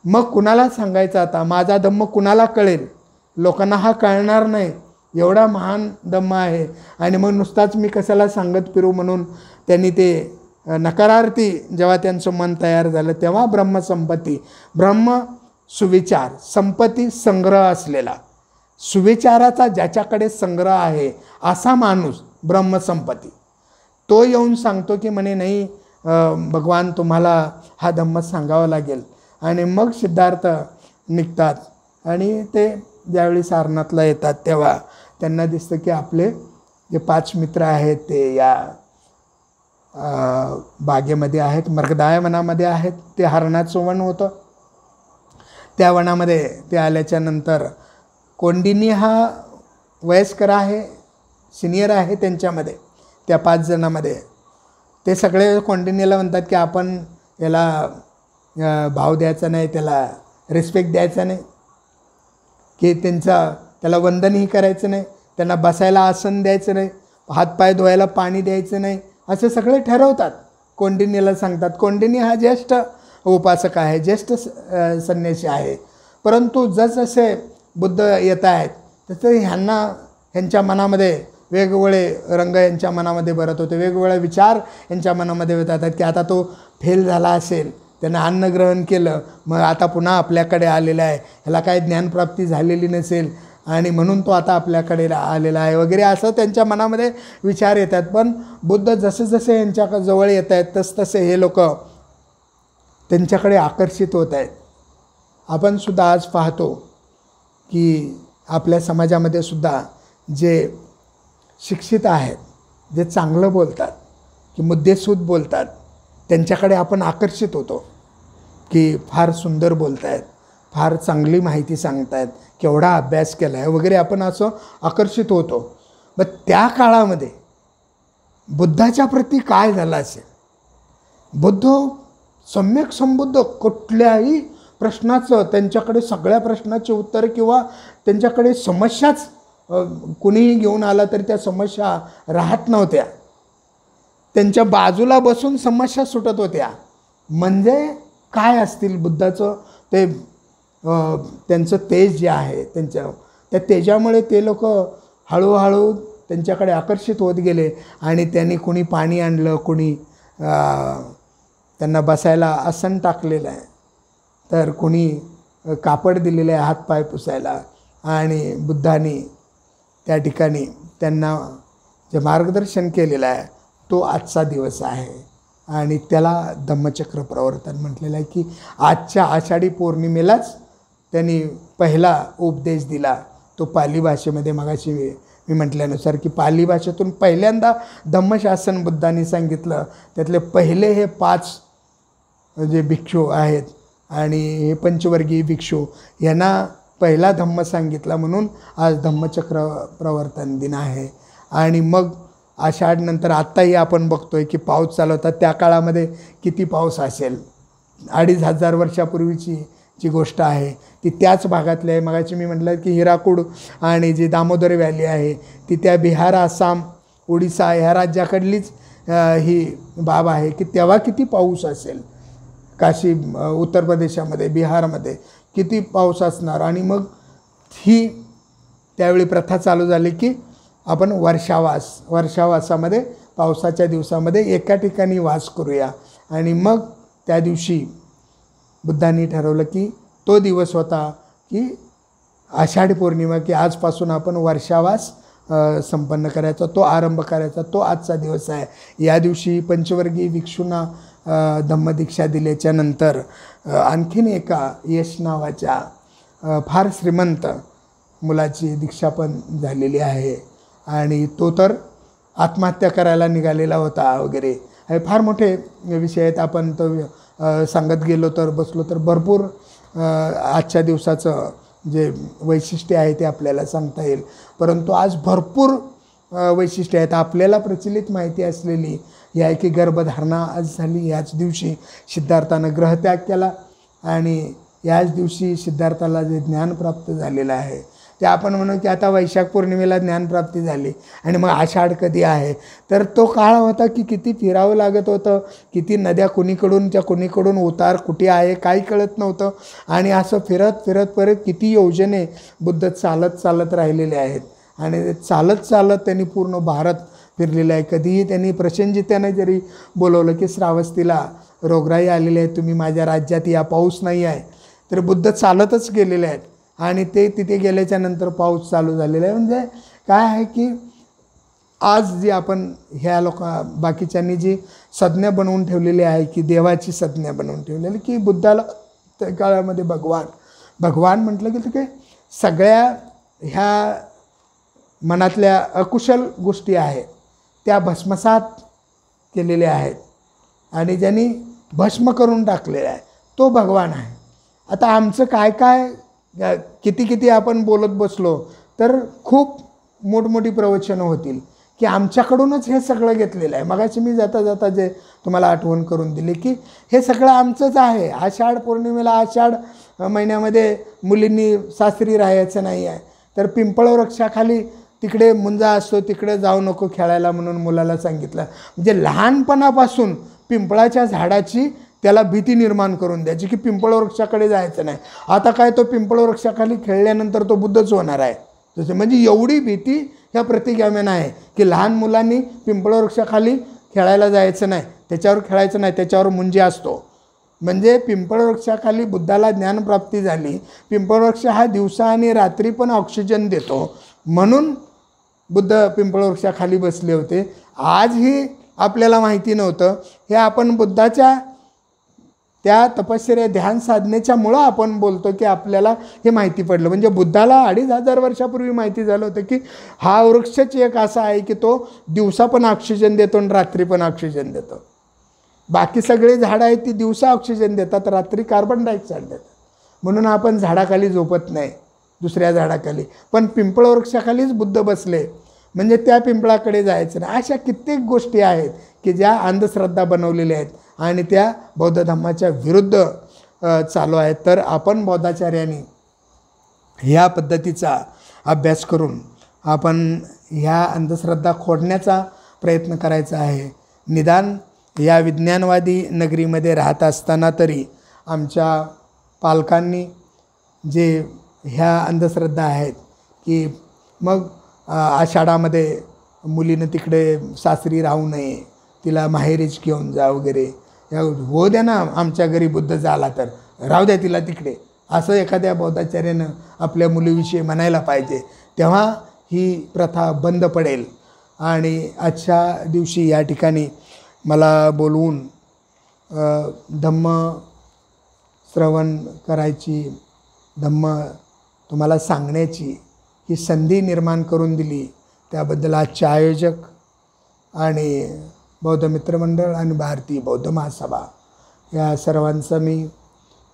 मग कुणाला सांगायचं आता, माझा धम्म कुणाला कळेल, लोकांना हा कळणार नाही, एवढा महान धम्म आहे. आणि मग नुसताच मी कशाला सांगत फिरू म्हणून त्यांनी ते नकारार्थी जेव्हा त्यांचं मन तयार झालं तेव्हा ब्रह्मसंपत्ती, ब्रह्म सुविचार, संपत्ती संग्रह असलेला, सुविचाराचा ज्याच्याकडे संग्रह आहे असा माणूस ब्रह्मसंपत्ती, तो येऊन सांगतो की म्हणे नाही भगवान तुम्हाला हा धम्म सांगावा लागेल. आणि मग सिद्धार्थ निघतात आणि ते ज्यावेळी सारनाथला येतात तेव्हा त्यांना दिसतं की आपले जे 5 मित्र आहेत ते या बागेमध्ये आहेत, मर्गदाय वनामध्ये आहेत. ते हरणाचं वन होतं. त्या वनामध्ये ते आल्याच्या नंतर कोंडिनी हा वयस्कर आहे, सिनियर आहे त्यांच्यामध्ये, त्या 5 जणांमध्ये. ते सगळे कोंडिनीला म्हणतात की आपण याला भाव द्यायचा नाही, त्याला रिस्पेक्ट द्यायचा नाही, की त्याला वंदनही करायचं नाही, त्यांना बसायला आसन द्यायचं नाही, हातपाय धुवायला पाणी द्यायचं नाही, असे सगळे ठरवतात. कोंडिनीला सांगतात. कोंडिनी हा ज्येष्ठ उपासक आहे, ज्येष्ठ संन्यासी आहे. परंतु जसजसे बुद्ध येत आहेत तसे ह्यांच्या मनामध्ये वेगवेगळे रंग यांच्या मनामध्ये भरत होते, वेगवेगळे विचार यांच्या मनामध्ये येतात की आता तो फेल झाला असेल, त्यानं अन्न ग्रहण केलं, मग आता पुन्हा आपल्याकडे आलेला आहे, ह्याला काही ज्ञानप्राप्ती झालेली नसेल आणि म्हणून तो आता आपल्याकडे आलेला आहे वगैरे, असं त्यांच्या मनामध्ये विचार येतात. पण बुद्ध जसे जसे यांच्या जवळ येत आहेत तसतसे हे लोक त्यांच्याकडे आकर्षित होत आहेत. आपण सुद्धा आज पाहतो की आपल्या समाजामध्ये सुद्धा जे शिक्षित आहेत, जे चांगलं बोलतात, की मुद्देसूद बोलतात, त्यांच्याकडे आपण आकर्षित होतो की फार सुंदर बोलत आहेत, फार चांगली माहिती सांगत आहेत, केवढा अभ्यास केला आहे वगैरे, आपण असं आकर्षित होतो. मग त्या काळामध्ये बुद्धाच्या प्रती काय झालं असेल? बुद्ध सम्यक संबुद्ध, कुठल्याही प्रश्नाचं त्यांच्याकडे सगळ्या प्रश्नाचे उत्तर किंवा त्यांच्याकडे समस्याच कुणीही घेऊन आला तरी त्या समस्या राहत नव्हत्या, त्यांच्या बाजूला बसून समस्या सुटत होत्या. म्हणजे काय असतील बुद्धाचं ते त्यांचं तेज जे आहे, त्या तेजामुळे ते लोक हळूहळू त्यांच्याकडे आकर्षित होत गेले. आणि त्यांनी कुणी पाणी आणलं, कुणी त्यांना बसायला आसन टाकलेलं आहे, तर कुणी कापड दिलेलं आहे हातपाय पुसायला. आणि बुद्धांनी त्या ठिकाणी त्यांना जे मार्गदर्शन केलेलं आहे तो आजचा दिवस आहे. आणि त्याला धम्मचक्र प्रवर्तन म्हटलेलं आहे. की आजच्या आषाढी पौर्णिमेलाच त्यांनी पहिला उपदेश दिला, तो पाली भाषेमध्ये. मगाशी मी म्हटल्यानुसार की पाली भाषेतून पहिल्यांदा धम्मशासन बुद्धांनी सांगितलं. त्यातले पहिले हे 5 जे भिक्षू आहेत आणि हे पंचवर्गीय भिक्षू, यांना पहिला धम्म सांगितला, म्हणून आज धम्मचक्र प्रवर्तन दिन आहे. आणि मग आषाढनंतर आत्ताही आपण बघतोय की पाऊस चालू होता. त्या काळामध्ये किती पाऊस असेल, 2500 वर्षापूर्वीची जी गोष्ट आहे ती त्याच भागातली आहे. मगाशी मी म्हटलं की हिराकूड आणि जी दामोदर व्हॅली आहे ती त्या बिहार, आसाम, ओडिसा ह्या राज्याकडलीच ही बाब आहे. की तेव्हा किती पाऊस असेल, काशी उत्तर प्रदेशामध्ये, बिहारमध्ये किती पाऊस असणार. आणि मग ही त्यावेळी प्रथा चालू झाली की आपण वर्षावासामध्ये पावसाच्या दिवसामध्ये एका ठिकाणी वास करूया. आणि मग त्या दिवशी बुद्धांनी ठरवलं की तो दिवस होता की आषाढी पौर्णिमा, की आजपासून आपण वर्षावास संपन्न करायचा, तो आरंभ करायचा, तो आजचा दिवस आहे. या दिवशी पंचवर्गीय भिक्षूंना धम्मदीक्षा दिल्याच्या नंतर आणखीन एका यश नावाच्या फार श्रीमंत मुलाची दीक्षा पण झालेली आहे. आणि तो तर आत्महत्या करायला निघालेला होता वगैरे. हे फार मोठे विषय आहेत. आपण तो सांगत गेलो तर बसलो तर भरपूर आजच्या दिवसाचं जे वैशिष्ट्य आहे ते आपल्याला सांगता येईल. परंतु आज भरपूर वैशिष्ट्य आहेत. आपल्याला प्रचलित माहिती असलेली ही आहे की गर्भधारणा आज झाली. याच दिवशी सिद्धार्थानं ग्रहत्याग केला आणि याच दिवशी सिद्धार्थाला जे ज्ञान प्राप्त झालेलं आहे ते आपण म्हणू की आता वैशाख पौर्णिमेला ज्ञानप्राप्ती झाली आणि मग आषाढ कधी आहे. तर तो काळ होता की किती फिरावं लागत होतं, किती नद्या कुणीकडून त्या कुणीकडून उतार कुठे आहे काही कळत नव्हतं. आणि असं फिरत फिरत परत किती योजने बुद्ध चालत चालत राहिलेले आहेत. आणि चालत चालत त्यांनी पूर्ण भारत फिरलेलं आहे. कधीही त्यांनी प्रसेनजित्याने जरी बोलवलं की श्रावस्तीला रोगराई आलेली आहे, तुम्ही माझ्या राज्यात या, पाऊस नाही आहे, तर बुद्ध चालतच गेलेले आहेत. आणि ते तिथे गेल्याच्या नंतर पाऊस चालू झालेला आहे. म्हणजे काय आहे की आज जी आपण ह्या बाकीच्यांनी जी संज्ञा बनवून ठेवलेली आहे की देवाची संज्ञा बनवून ठेवलेली की बुद्धाला त्या काळामध्ये भगवान म्हटलं की ते सगळ्या ह्या मनातल्या अकुशल गोष्टी आहेत त्या भस्मसात केलेल्या आहेत आणि ज्यांनी भस्म करून टाकलेला आहे तो भगवान आहे. आता आमचं काय काय किती आपण बोलत बसलो तर खूप मोठमोठी प्रवचनं होतील की आमच्याकडूनच हे सगळं घेतलेलं आहे. मगाशी मी जाता जाता जे तुम्हाला आठवण करून दिली की हे सगळं आमचंच आहे. आषाढ पौर्णिमेला आषाढ महिन्यामध्ये मुलींनी सासरी राहायचं नाही आहे, तर पिंपळ वृक्षाखाली तिकडे मुंजा असतो तिकडे जाऊ नको खेळायला म्हणून मुलाला सांगितलं. म्हणजे लहानपणापासून पिंपळाच्या झाडाची त्याला भीती निर्माण करून द्यायची की पिंपळ वृक्षाकडे जायचं नाही. आता काय तो पिंपळ वृक्षाखाली खेळल्यानंतर तो बुद्धच होणार आहे. जसं म्हणजे एवढी भीती ह्या प्रतिगाम्यानं आहे की लहान मुलांनी पिंपळ वृक्षाखाली खेळायला जायचं नाही, त्याच्यावर खेळायचं नाही, त्याच्यावर मुंजी असतो. म्हणजे पिंपळ वृक्षाखाली बुद्धाला ज्ञानप्राप्ती झाली. पिंपळ वृक्ष हा दिवसा आणि रात्री पण ऑक्सिजन देतो म्हणून बुद्ध पिंपळ वृक्षाखाली बसले होते. आजही आपल्याला माहिती नव्हतं. हे आपण बुद्धाच्या त्या तपश्चर्या ध्यान साधनेच्यामुळं आपण बोलतो की आपल्याला हे माहिती पडलं. म्हणजे बुद्धाला 2500 वर्षापूर्वी माहिती झालं होतं की हा वृक्षच एक असा आहे की तो दिवसा पण ऑक्सिजन देतो आणि रात्री पण ऑक्सिजन देतो. बाकी सगळे झाडं आहेत ती दिवसा ऑक्सिजन देतात, रात्री कार्बन डायऑक्साईड देतात. म्हणून आपण झाडाखाली झोपत नाही दुसऱ्या झाडाखाली, पण पिंपळ वृक्षाखालीच बुद्ध बसले म्हणजे त्या पिंपळाकडे जायचं नाही. अशा कित्येक गोष्टी आहेत की ज्या अंधश्रद्धा बनवलेल्या आहेत आणि त्या बौद्ध धर्माच्या विरुद्ध चालू आहेत. तर आपण बौद्धाचार्यांनी ह्या पद्धतीचा अभ्यास करून आपण ह्या अंधश्रद्धा खोडण्याचा प्रयत्न करायचा आहे. निदान या विज्ञानवादी नगरीमध्ये राहत असताना तरी आमच्या पालकांनी जे ह्या अंधश्रद्धा आहेत की मग आषाढामध्ये मुलीनं तिकडे सासरी राहू नये, तिला माहेरीच घेऊन जा वगैरे, हो द्या ना आमच्या घरी बुद्ध झाला तर राहू द्या तिला तिकडे, असं एखाद्या बौद्धाचार्यानं आपल्या मुलीविषयी म्हणायला पाहिजे. तेव्हा ही प्रथा बंद पडेल. आणि आजच्या दिवशी या ठिकाणी मला बोलवून धम्म श्रवण करायची, धम्म तुम्हाला सांगण्याची ही संधी निर्माण करून दिली त्याबद्दल आजचे आयोजक आणि बौद्ध मित्रमंडळ आणि भारतीय बौद्ध महासभा या सर्वांचा मी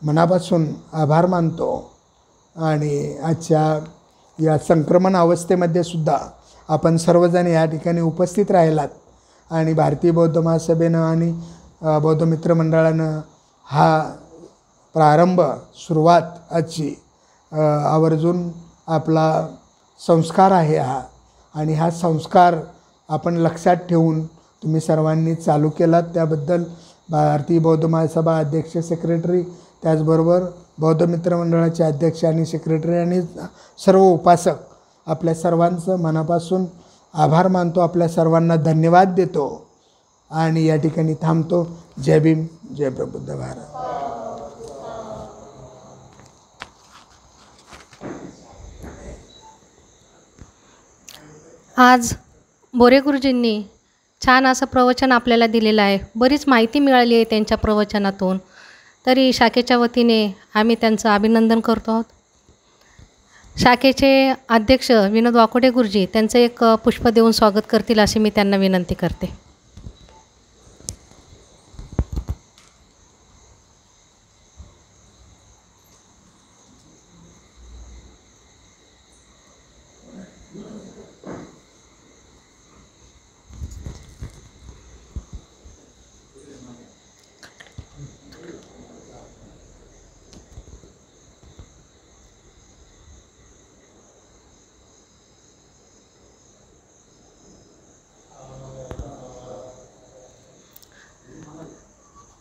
मनापासून आभार मानतो. आणि आजच्या या संक्रमण अवस्थेमध्ये सुद्धा आपण सर्वजण या ठिकाणी उपस्थित राहिलात आणि भारतीय बौद्ध महासभेनं आणि बौद्ध मित्रमंडळानं हा प्रारंभ सुरुवात आजची आवर्जून आपला संस्कार आहे हा, आणि हा संस्कार आपण लक्षात ठेवून तुम्ही सर्वांनी चालू केलात त्याबद्दल भारतीय बौद्ध महासभा अध्यक्ष सेक्रेटरी, त्याचबरोबर बौद्ध मित्रमंडळाचे अध्यक्ष आणि सेक्रेटरी आणि सर्व उपासक आपल्या सर्वांचं मनापासून आभार मानतो. आपल्या सर्वांना धन्यवाद देतो आणि या ठिकाणी थांबतो. जय भीम, जय प्रबुद्ध भारत. आज बोरे गुरुजींनी छान असं प्रवचन आपल्याला दिलेलं आहे. बरीच माहिती मिळाली आहे त्यांच्या प्रवचनातून. तरी शाखेच्या वतीने आम्ही त्यांचं अभिनंदन करतो आहोत. शाखेचे अध्यक्ष विनोद वाकोडे गुरुजी त्यांचं एक पुष्प देऊन स्वागत करतील अशी मी त्यांना विनंती करते.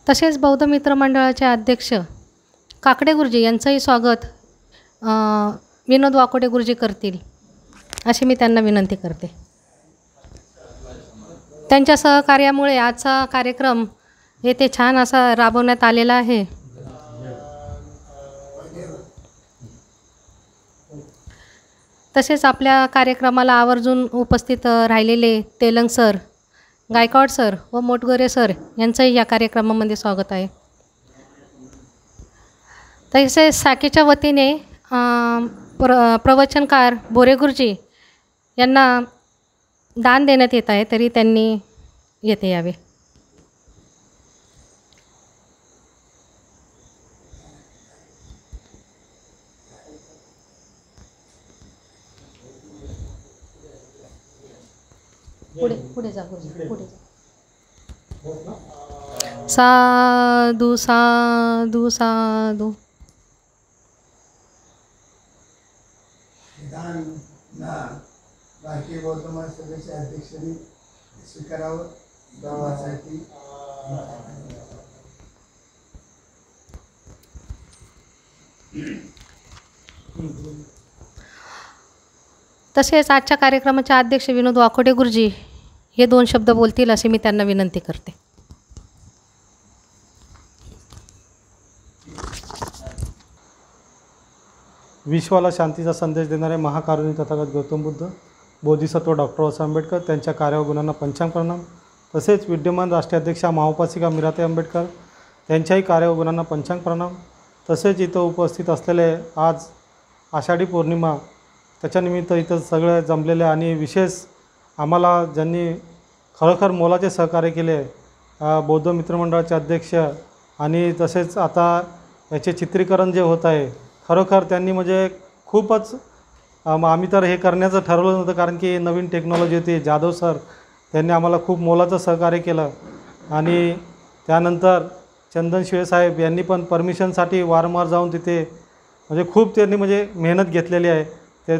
तसेच बौद्ध मित्र मंडळाचे अध्यक्ष काकडे गुरुजी यांचंही स्वागत विनोद वाकोडे गुरुजी करतील अशी मी त्यांना विनंती करते. त्यांच्या सहकार्यामुळे आजचा कार्यक्रम येथे छान असा राबवण्यात आलेला आहे. तसेच आपल्या कार्यक्रमाला आवर्जून उपस्थित राहिलेले तेलंग सर, गायकवाड सर व मोटगोरे सर यांचंही या कार्यक्रमामध्ये स्वागत आहे. तसेच शाखेच्या वतीने प्रवचनकार बोरे गुरुजी यांना दान देण्यात येत आहे, तरी त्यांनी येथे यावे. पुढे पुढे जा गुरुजी, पुढे जा. साधू साधू साधू. भारतीय बौद्ध महासभेच्या अध्यक्षांनी स्वीकारावं गावासाठी. तसेच आजच्या कार्यक्रमाचे अध्यक्ष विनोद वाकोडे गुरुजी हे 2 शब्द बोलतील असे मी त्यांना विनंती करते. विश्वाला शांतीचा संदेश देणारे महाकारुणी तथागत गौतम बुद्ध, बोधिसत्व डॉक्टर बाबासाहेब आंबेडकर, त्यांच्या कार्य व गुणांना पंचांग प्रणाम. तसेच विद्यमान राष्ट्रीय अध्यक्षा महाउपासिका मीराताई आंबेडकर, त्यांच्याही कार्य व गुणांना पंचांग प्रणाम. तसेच इथं उपस्थित असलेले आज आषाढी पौर्णिमा, त्याच्यानिमित्त इथं सगळे जमलेले आणि विशेष आम्हाला ज्यांनी खरोखर मोलाचे सहकार्य केले, बौद्ध मित्रमंडळाचे अध्यक्ष आणि तसेच आता याचे चित्रीकरण जे होत आहे, खरोखर त्यांनी म्हणजे खूपच आम्ही तर हे करण्याचं ठरवलं नव्हतं, कारण की नवीन टेक्नॉलॉजी होती. जाधव सर त्यांनी आम्हाला खूप मोलाचं सहकार्य केलं. आणि त्यानंतर चंदन शिळे साहेब यांनी पण परमिशनसाठी वारंवार जाऊन तिथे म्हणजे खूप त्यांनी म्हणजे मेहनत घेतलेली आहे.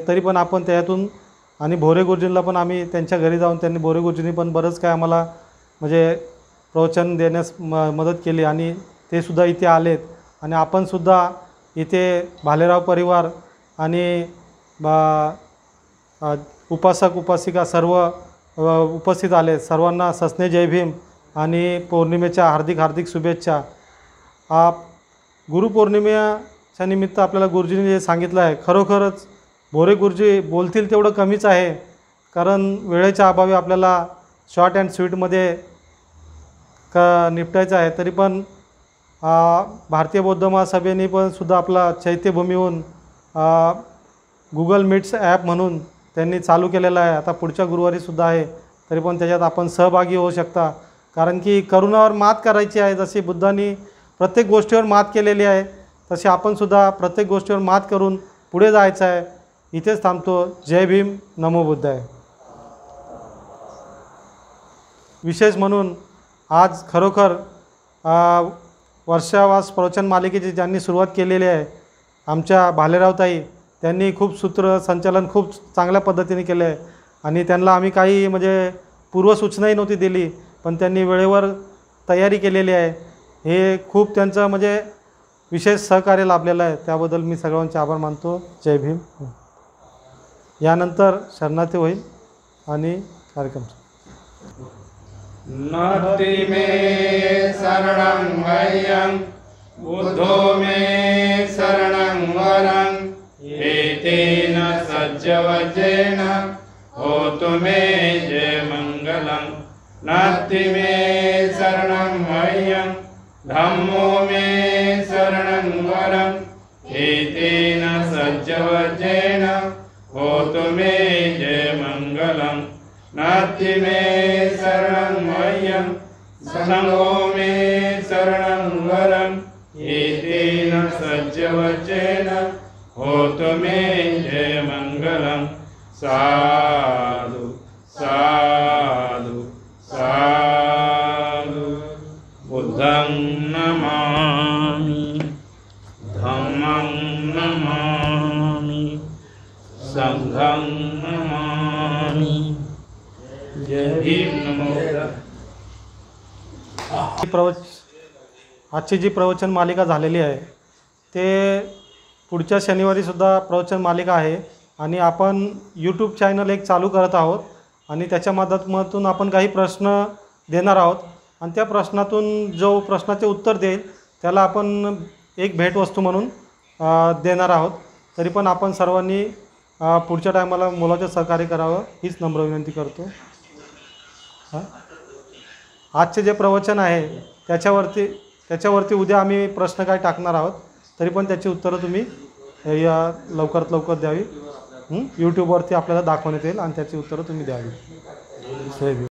तरी पण आपण त्यातून आणि भोरे गुरुजींना पण आम्ही त्यांच्या घरी जाऊन त्यांनी भोरे गुरुजींनी पण बरंच काय आम्हाला म्हणजे प्रवचन देण्यास मदत केली आणि ते सुद्धा इथे आलेत. आणि आपणसुद्धा इथे भालेराव परिवार आणि उपासक उपासिका सर्व उपस्थित आले. सर्वांना सस्ने जय भीम आणि पौर्णिमेच्या हार्दिक हार्दिक शुभेच्छा. गुरुपौर्णिमेच्या निमित्त आपल्याला गुरुजींनी जे सांगितलं आहे, खरोखरच भोरे गुरुजी बोलतील तेवढं कमीच आहे, कारण वेळेच्या अभावी आपल्याला शॉर्ट अँड स्वीटमध्ये निपटायचं आहे. तरी पण भारतीय बौद्ध महासभेने पण सुद्धा आपला चैत्यभूमीहून गुगल मीट्स ॲप म्हणून त्यांनी चालू केलेलं आहे. आता पुढच्या गुरुवारीसुद्धा आहे, तरी पण त्याच्यात आपण सहभागी होऊ शकता. कारण की करोनावर मात करायची आहे. जशी बुद्धांनी प्रत्येक गोष्टीवर मात केलेली आहे, तशी आपणसुद्धा प्रत्येक गोष्टीवर मात करून पुढे जायचं आहे. इथेच थांबतो. जय भीम, नमो बुद्धाय. विशेष म्हणून आज खरोखर वर्षावास प्रवचन मालिकेची ज्यांनी सुरुवात केलेली आहे, आमच्या भालेरावताई, त्यांनी खूप सूत्रसंचालन खूप चांगल्या पद्धतीने केले आहे. आणि त्यांना आम्ही काही म्हणजे पूर्वसूचनाही नव्हती दिली, पण त्यांनी वेळेवर तयारी केलेली आहे. हे खूप त्यांचं म्हणजे विशेष सहकार्य लाभलेलं आहे. त्याबद्दल मी सगळ्यांचे आभार मानतो. जय भीम. यानंतर शरणार्थी होईल आणि कार्यक्रम. नास्ति मे शरणं मह्यं बुद्धो मे शरणं वरं एतेन सज्जवज्रेण होतु मे जय मङ्गलं. नास्ति मे शरणं मह्यं धम्मो मे शरणं वरं एतेन सज्जवज्रेण होतु मे जय मङ्गलं. नास्ति मे शरणं मह्यं सङ्घो मे शरणं वरं एतेन सज्जवज्रेण होतु मे जय मङ्गलं. साधु साधु साधु. बुद्धं नमामि, धम्मं नमामि, संघं नमामि. जय भीम, नमो आजची जी प्रवचन मालिका झालेली आहे ते पुढच्या शनिवारीसुद्धा प्रवचन मालिका आहे आणि आपण यूट्यूब चॅनल एक चालू करत आहोत आणि त्याच्या माध्यमातून आपण काही प्रश्न देणार आहोत आणि त्या प्रश्नातून जो प्रश्नाचे उत्तर देईल त्याला आपण एक भेटवस्तू म्हणून देणार आहोत. तरी पण आपण सर्वांनी पुढच्या टायमाला मोलाचं सहकार्य करावं हीच नम्र विनंती करतो. आजचे जे प्रवचन आहे त्याच्यावरती उद्या आम्ही प्रश्न काय टाकणार आहोत. तरी पण त्याची उत्तरं तुम्ही या लवकरात लवकर द्यावी. यूट्यूबवरती आपल्याला दाखवण्यात येईल आणि त्याची उत्तरं तुम्ही द्यावी.